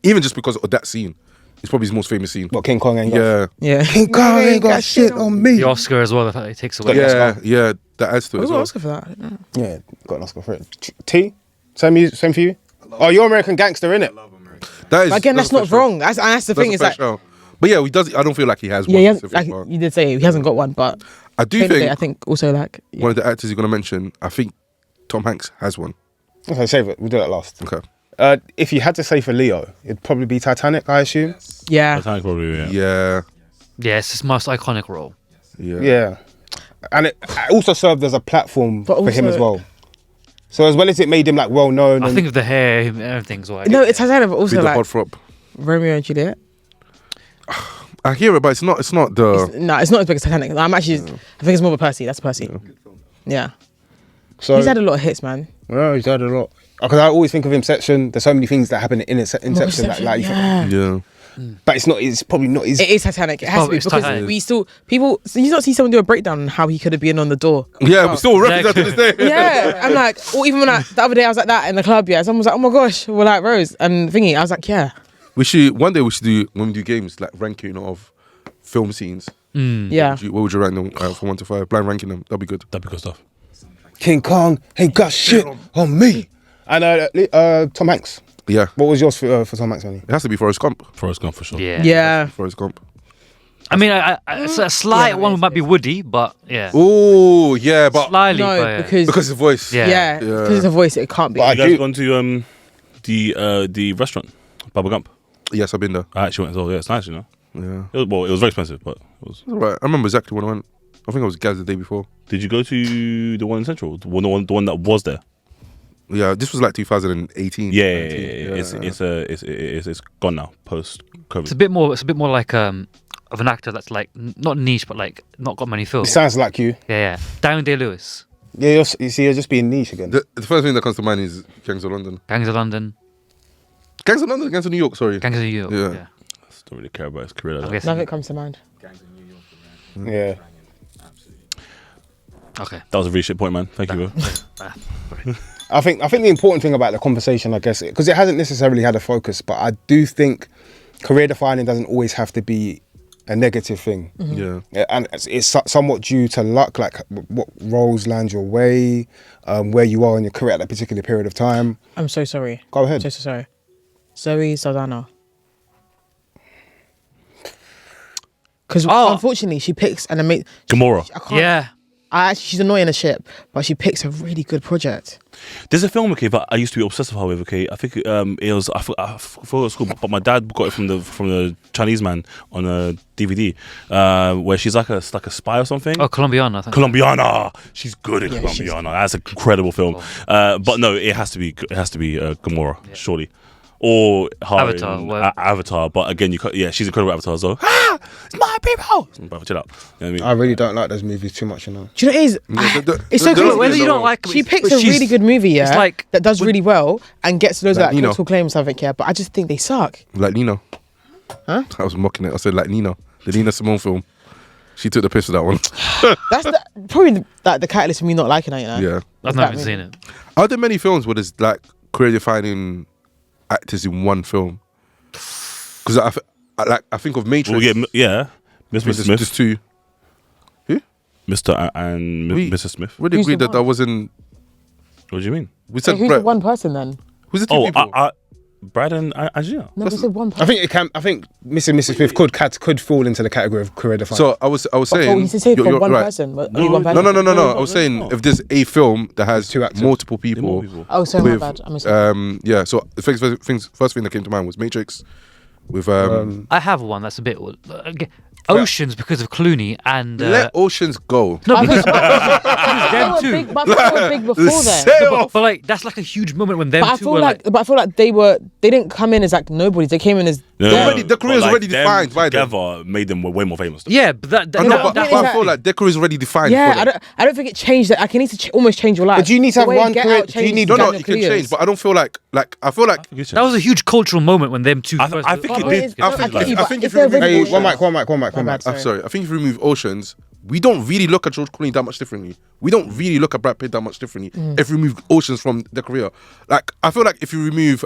even just because of that scene. It's probably his most famous scene. what King Kong ain't got. Yeah, Yeah. King Kong ain't got shit on me. the Oscar as well. The fact that he takes away. yeah, that adds to it What as was well. Oscar for that? I don't know. Yeah, got an Oscar for it. T, same for you. Oh, you're American Gangster, innit? That is, But again, that's not special. wrong. That's the thing. Is like, but yeah, he does. I don't feel like he has yeah, one he has, specific like one. you did say, he hasn't got one, but I do Training Day, think I think also like one of the actors you're gonna mention, I think Tom Hanks has one. Okay, save it. We'll do that last. Okay. If you had to say for Leo, it'd probably be Titanic, I assume. yeah. Titanic probably, yeah. Yeah. Yeah, it's his most iconic role. Yeah. Yeah. And it also served as a platform But for him also- as well. So as well as it made him like well known. I think of the hair, everything's right. No, it's Titanic, but also With the like hot frop. Romeo and Juliet. I hear it, but it's not the. No, it's not as big as Titanic. I'm actually, I think it's more of a Percy. That's Percy. Yeah. so He's had a lot of hits, man. well, he's had a lot. Because I always think of Inception. There's so many things that happen in Inception. Like, yeah. Yeah. but it's not. It's probably not. It is Titanic. It has to be it's because Titanic. we still people. So you not see someone do a breakdown on how he could have been on the door. Yeah, we still reference that to this day. Yeah, I'm like, or even when the other day I was like that in the club. Yeah, someone was like, "Oh my gosh, we're like Rose and thingy." I was like, "Yeah, One day we should do, when we do games, like ranking of film scenes. yeah." What would you rank them from 1 to 5? Blind ranking them. That'd be good. That'd be good stuff. King Kong ain't got shit on me. And Tom Hanks. Yeah. What was yours for Tom Hanks, Manny? It has to be Forrest Gump. Forrest Gump for sure. Yeah. Yeah. Forrest Gump. I mean, it's a slight one might be Woody, but yeah. Oh, yeah, but Slightly, No, but, yeah. because of the voice. Yeah. yeah, because it's a voice, it can't be. But You I guys do. gone to the restaurant, Bubba Gump? Yes, I've been there. I actually went as well. Yeah, it's nice, you know. Yeah. It was very expensive, but it was. Right. I remember exactly when I went. I think I was Gaz the day before. Did you go to the one in Central? The one that was there? Yeah, this was like 2018. Yeah, 19. it's gone now post COVID. It's a bit more like of an actor that's like not niche, but like not got many It films. sounds like you. Yeah. Daniel Day-Lewis. Yeah, you see, you're just being niche again. The first thing that comes to mind is Gangs of London. Gangs of London. Gangs of London, Gangs of New York, sorry. Gangs of New York. Yeah. I don't really care about his career. I'm Like guessing. Nothing comes to mind. Yeah. Okay. that was a really shit point, man. Thank you, bro. I think the important thing about the conversation, I guess, because it hasn't necessarily had a focus, but I do think career defining doesn't always have to be a negative thing. Yeah. Yeah, and it's somewhat due to luck, like what roles land your way, where you are in your career at that particular period of time. I'm so sorry. Go ahead. So sorry. Zoe Saldana. Because unfortunately, she picks an amazing. Gamora. Yeah. She's annoying as shit, but she picks a really good project. There's a film, okay, that I used to be obsessed with her with, okay. I think it was I forgot it was called, but my dad got it from the Chinese man on a DVD, where she's like a spy or something. Oh, Colombiana. I think. Colombiana, she's good in Yeah, Colombiana. That's an incredible film. But no, it has to be Gamora, surely, or her Avatar, in whatever. Avatar. But again, she's incredible Avatar. So it's my people. But chill out. You know what I mean? I really don't like those movies too much, you know. Do you know what it is? It's so the- crazy. Whether you don't like She picks but a she's- really good movie, yeah, it's like- that does really well and gets loads Like of Nino. critical claims, something, yeah. But I just think they suck. Like Nino. Huh? I was mocking it. I said like Nino. The Nina Simone film. She took the piss with that one. That's probably the catalyst for me not liking it, you know. Yeah. I've That not even movie. seen it. Are there many films where there's like career-defining actors in one film? Because I think of Matrix. Well, yeah, Mr. There's Smith, just two. Mr. and We- Mrs. Smith. We Who's agreed the that one? wasn't. What do you mean? We So said who's Brad. the one person then? Who's the two Oh, people? Brad and Angelina. No, we said one person. I think it can. I think Mr. and Mrs. Smith could fall into the category of career defining. So I was Oh, saying. you say you're for one right. person, but only one person. No. I was saying if there's a film that has Two actors. multiple More people. people. Oh, sorry, my bad. I missed it. Yeah. So the first thing that came to mind was Matrix, with I have one that's a bit Oceans because of Clooney and Let Oceans Go. no, I because thought they them were too. big, but I thought they were big before then. But like that's like a huge moment when them But I two feel were like, they didn't come in as like nobodies. They came in as The career is already them defined by them. together made them way more famous. yeah, but that I know, No, but but I exactly. feel like their career is already defined. yeah. for them. I don't think it changed. That like it needs to almost change your life. But do you need to The have way one Get career- Out do you changed need- No, Daniel it can Kaluuya's. change, but I don't feel like I feel like that was a huge cultural moment when them two. I first think it But did. it's- I no, think- get you, I but think if if you they're remove- really Hey, good- one mic. My bad, I'm sorry. I think if you remove Oceans, we don't really look at George Clooney that much differently. We don't really look at Brad Pitt that much differently. If you remove Oceans from the career, like I feel like if you remove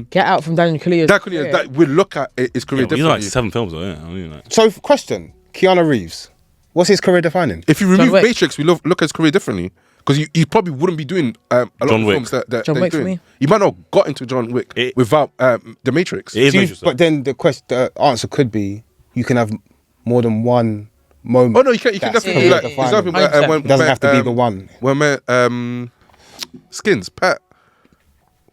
Get Out from Daniel Kaluuya's that career, that we look at his career He's like differently. 7 films, though. Yeah, I mean, like, So, question: Keanu Reeves, what's his career defining? If you remove Wick. Matrix, we look at his career differently because he probably wouldn't be doing a lot John of Wick. films that John they're Wick for doing. me. He might not have got into John Wick without the Matrix. it is Do you- Matrix, though. but then the answer could be you can have more than one moment. Oh no, you can That's definitely career like defining. example, 100%. when It doesn't have to be the um, one. When Skins Pat,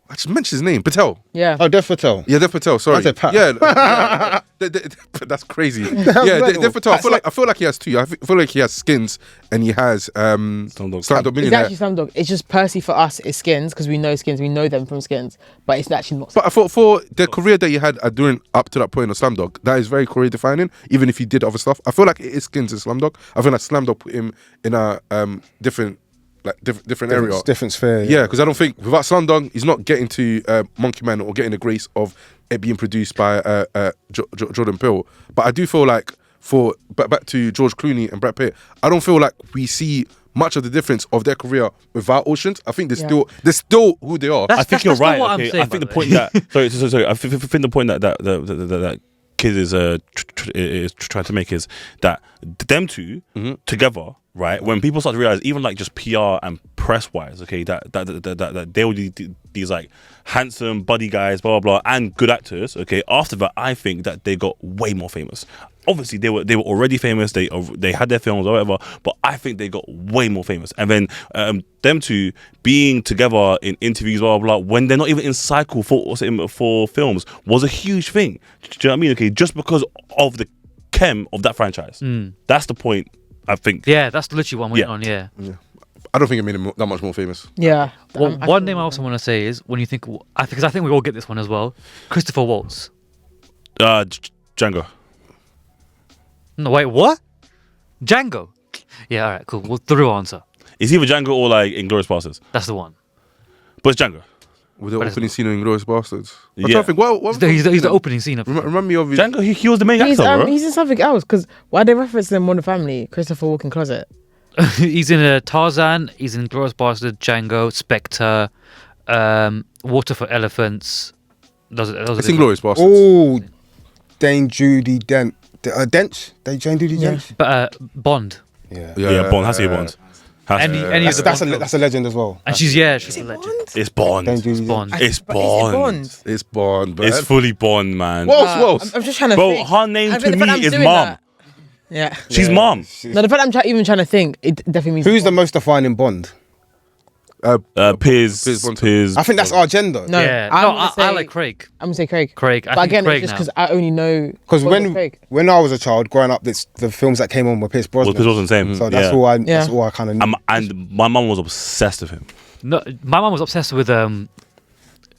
I just mentioned his name, Patel. Yeah. Oh, Dev Patel. Yeah, Dev Patel. Sorry. I said Pat. Yeah, that's crazy. Yeah, Dev Patel. I feel like he has two. I feel like he has Skins and he has Slumdog It's Millionaire. actually Slumdog. It's just Percy for us is Skins because we know Skins. We know them from Skins, but it's actually not. But for the career that you had during up to that point of Slumdog, that is very career defining. Even if he did other stuff, I feel like it is Skins and Slumdog. I feel like Slumdog put him in a different area. Different sphere. Yeah, because I don't think without Slumdog, he's not getting to Monkey Man or getting the grace of it being produced by Jordan Peele. But I do feel like back to George Clooney and Brad Pitt, I don't feel like we see much of the difference of their career without Oceans. I think they're still who they are. I think you're that's not right. what I'm Okay, saying, I think the by the point that sorry. I think the point that kid is trying to make is that them two together, right? When people start to realize, even like just PR and press wise, okay, that they will be these like handsome buddy guys, blah blah blah, and good actors. Okay, after that, I think that they got way more famous. Obviously, they were already famous. They had their films or whatever, but I think they got way more famous. And then them two being together in interviews, blah blah blah, when they're not even in cycle for films, was a huge thing. Do you know what I mean? Okay, just because of the chem of that franchise. That's the point. I think. Yeah, that's literally what I'm waiting on. Yeah. I don't think it made him that much more famous. Yeah. Well, one name I also want to say is when you think, because I think we all get this one as well. Christopher Waltz. Django. No, wait, what? Django. Yeah, all right, cool. Well, the real answer. It's either Django or like Inglourious Basterds. That's the one. But it's Django. With the But it's opening not. scene of Inglourious Basterds. I'm Yeah. trying to think. What He's the opening scene of. Remind me of his. Django, he was the main He's actor, bro. he's in something else because why they reference him on the family? Christopher Walken Closet. He's in Tarzan. He's in Glorious Bastard, Django, Spectre, Water for Elephants. Those are It's the- Inglourious Basterds. Oh, Dame Judy Dench. Dench? Dame Judy Yeah. Dench? But Bond. Yeah. Yeah, Bond. Has to be Bond. Any of the That's Bond films. a legend as well. And she's a legend. It's Bond. Dame Judy It's Bond. It's But is it Bond. It's Bond, man. It's fully Bond, man. What else? I'm just trying to Bro, think. her name And to the fact me I'm is doing Mom. that- Yeah. She's Mom. No, the fact I'm even trying to think, it definitely means. Who's the most defining Bond? Piers. Piers Bond. Piers. I think that's our gender. No, Yeah. I'm No, gonna I say- like Craig. I'm gonna say Craig. Craig. I But think again, Craig it's just now. because I only know. Because Bond Craig. when I was a child growing up, the films that came on were Pierce Brosnan. Piers wasn't the same. So that's Yeah. all I. Yeah. That's all I kind of knew. And my mum was obsessed with him. No, my mum was obsessed with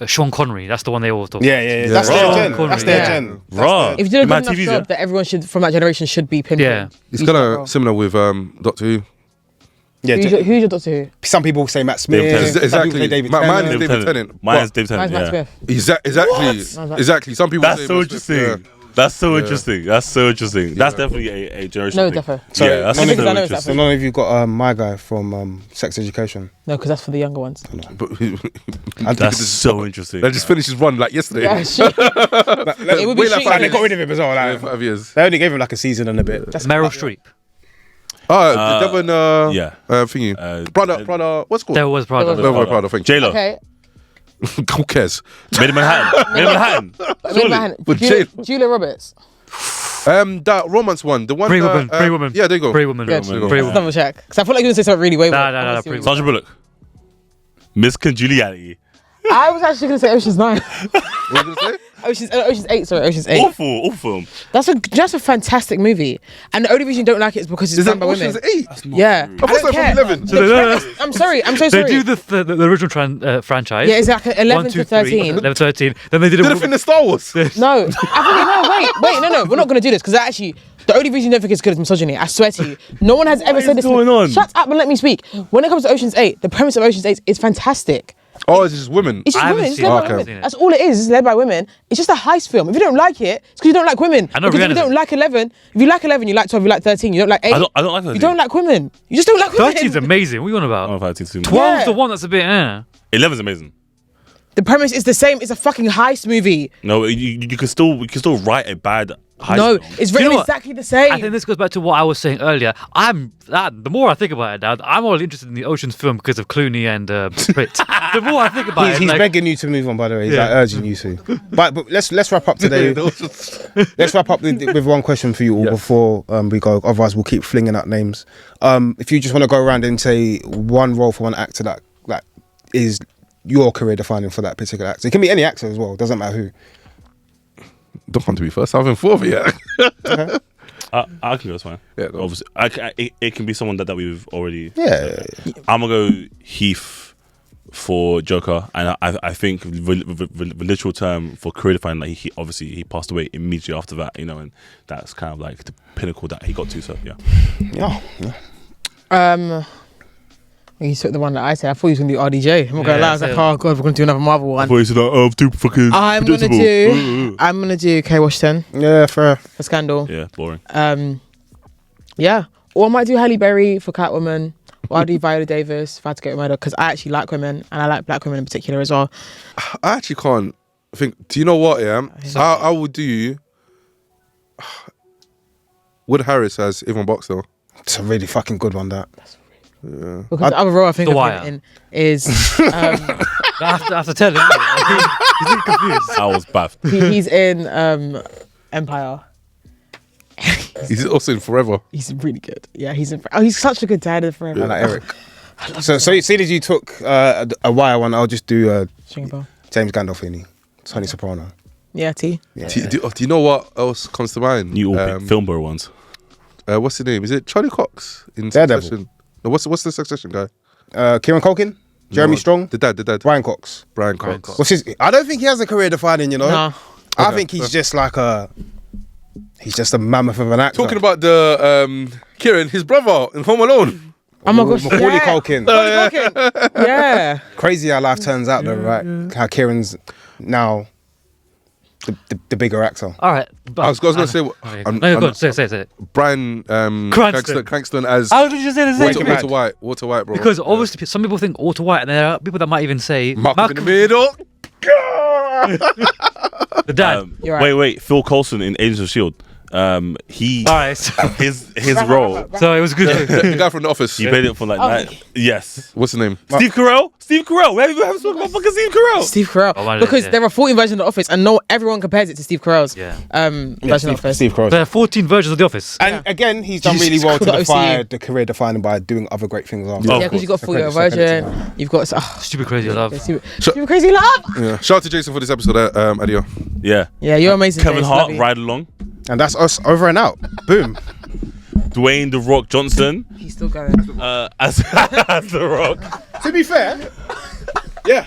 Sean Connery. That's the one they all talk. Yeah. That's their Right. gen. That's their Yeah. gen. Bruh. If you do a good My enough TV's, job, that everyone should from that generation should be pinpoint. Yeah. It's Each kind role. of similar with Doctor Who. Yeah. Who's your Doctor Who? Some people say Matt Smith. David Tennant. Some people Exactly. say David Mine Tennant. is David Tennant. Mine's But- David Tennant. Mine's Matt Yeah. Smith. Exactly. Exactly. Some people. That's say so Matt Smith, interesting. yeah. That's so interesting. That's so interesting. That's definitely a generational No, thing. defo. So Yeah, that's none so of you- I know it's that So interesting. none of you got my guy from Sex Education. No, because that's for the younger ones. But That's so interesting. That just finished his run like yesterday. Yeah, shit. It would be Way like shit. five They got rid of him as well. Yeah, Like, 5 years. they only gave him like a season and a bit. That's Meryl Streep. The Devon, yeah. thingy. Prada, what's it called? There was Prada. There was Devon Prada, thank you. J-Lo. Okay. Who cares? Made in Manhattan. Made in Manhattan. But Julia Roberts. That romance one, the one. Pretty Woman. Pretty Woman. Yeah, there you go. Pretty Woman. Good. Pretty Pretty Let's Woman. double check. Because I feel like you're going to say something really way Nah, more. nah, I nah, wanna see Pretty what- Sandra Bullock. Miss Congeniality. I was actually going to say Ocean's 9. What did you say? Ocean's 8, sorry, Ocean's 8. Awful film. That's a fantastic movie. And the only reason you don't like it is because it's Is done that by women. Ocean's 8? Yeah. I thought it was from 11. The premise- I'm sorry, I'm so sorry. They do the original franchise. Yeah, it's like 11 1, 2, to 13. 11, 13. Then they did Did a it finish Star Wars? No, wait, we're not going to do this because actually, the only reason you don't think it's good is misogyny. I swear to you. No one has ever said this. going on? Shut up and let me speak. When it comes to Ocean's 8, the premise of Ocean's 8 is fantastic. Oh, it's just women. It's just I women. haven't It's seen led it. by Okay. women. That's all it is. It's led by women. It's just a heist film. If you don't like it, it's because you don't like women. I know Because if you Rihanna's don't like 11, if you like 11, you like 12, you like 13, you don't like 8. I don't like that. You don't like women. You just don't like women. 13's amazing. What are you on I about? don't know if I 13's 12's Yeah. the one that's a bit. 11's amazing. The premise is the same. It's a fucking heist movie. No, you can still write a bad heist No, film. it's Do you written know what? exactly the same. I think this goes back to what I was saying earlier. The more I think about it now, I'm all interested in the Ocean's film because of Clooney and Pitt. The more I think about He's it, like, begging you to move on, by the way. He's Yeah. like urging you to. But let's wrap up today. Let's wrap up with one question for you all before we go. Otherwise, we'll keep flinging out names. If you just want to go around and say one role for one actor that is your career defining for that particular actor. It can be any actor as well. Doesn't matter who. Don't come to me first. I haven't thought of it yet. I can go, it's fine. Yeah, go. Obviously, it can be someone that we've already. Yeah. I'm gonna go Heath for Joker, and I think the literal term for career defining, like he obviously he passed away immediately after that, and that's kind of like the pinnacle that he got to. So yeah. Yeah. You took the one that I said. I thought you was going to do RDJ. I'm not going to lie. I was like, same. oh, God, we're going to do another Marvel one. you said too fucking I'm going to do K. Washington Yeah, fair. for Scandal. Yeah, boring. Yeah. Or I might do Halle Berry for Catwoman. Or I'll do Viola Davis if I had to get murder because I actually like women and I like black women in particular as well. I actually can't think. Do you know what? Yeah, I would do. Wood Harris as Yvonne Boxell. It's a really fucking good one, that. Because the other role I think The of Wire. him in is I have to tell him. He's confused. I was baffed. he's in Empire. He's also in Forever. He's really good. Yeah, he's in. Oh, he's such a good dad in Forever. I like Eric. So seeing as you took a Wire one, I'll just do String bell. James Gandolfini, Tony Soprano. Yeah, T. Yeah. Do you know what else comes to mind? You all big film bro ones. What's his name? Is it Charlie Cox in Daredevil. Succession? No, what's the Succession guy? Kieran Culkin, Jeremy No, Strong, The dad. Brian Cox. Brian Cox. What's his? I don't think he has a career defining. No. I think he's just like he's just a mammoth of an actor. Talking about the Kieran, his brother in Home Alone. Oh my gosh, Macaulay yeah. Culkin. Yeah. Crazy how life turns out, though, right? How Kieran's now the bigger actor. All right. I was going to say, Go on, say it. Brian Cranston as How did you say the same? Walter White, bro. Because obviously some people think Walter White, and there are people that might even say Malcolm in the middle. the dad. You're right. Wait. Phil Coulson in Agents of Shield. He All right. his role. So it was good. The guy from The Office. He played it for like yes. What's his name? Steve Carell. We haven't spoken about fucking Steve Carell. Steve Carell. Oh, because there are 14 versions of The Office, and everyone compares it to Steve Carell's version of Office. Steve Carell. There are 14 versions of The Office. And again, he's done Jesus really well to Christ, defy OCU. the career defining by doing other great things after. Oh, Yeah, because you've got Full Year Virgin, you've got Stupid Crazy Love. Stupid Crazy Love. Yeah. Shout out to Jason for this episode, Adio. Yeah. Yeah, you're amazing. Kevin Jason, Hart, love you. Ride Along. And that's us over and out. Boom. Dwayne The Rock Johnson He's still going. as The Rock. To be fair, yeah,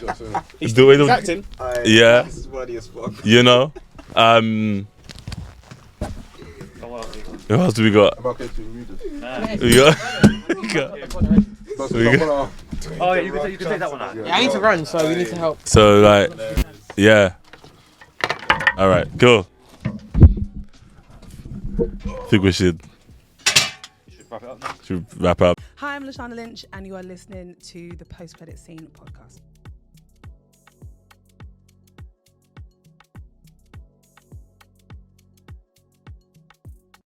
He's doing the acting. yeah. This is funny as fuck. You know. Who else do we got? We got Oh, yeah, you can take that one out. Yeah, I need to run, so we need to help. so like yeah. All right, cool. I think we should wrap up. Hi, I'm Lashana Lynch, and you are listening to the Post Credit Scene podcast.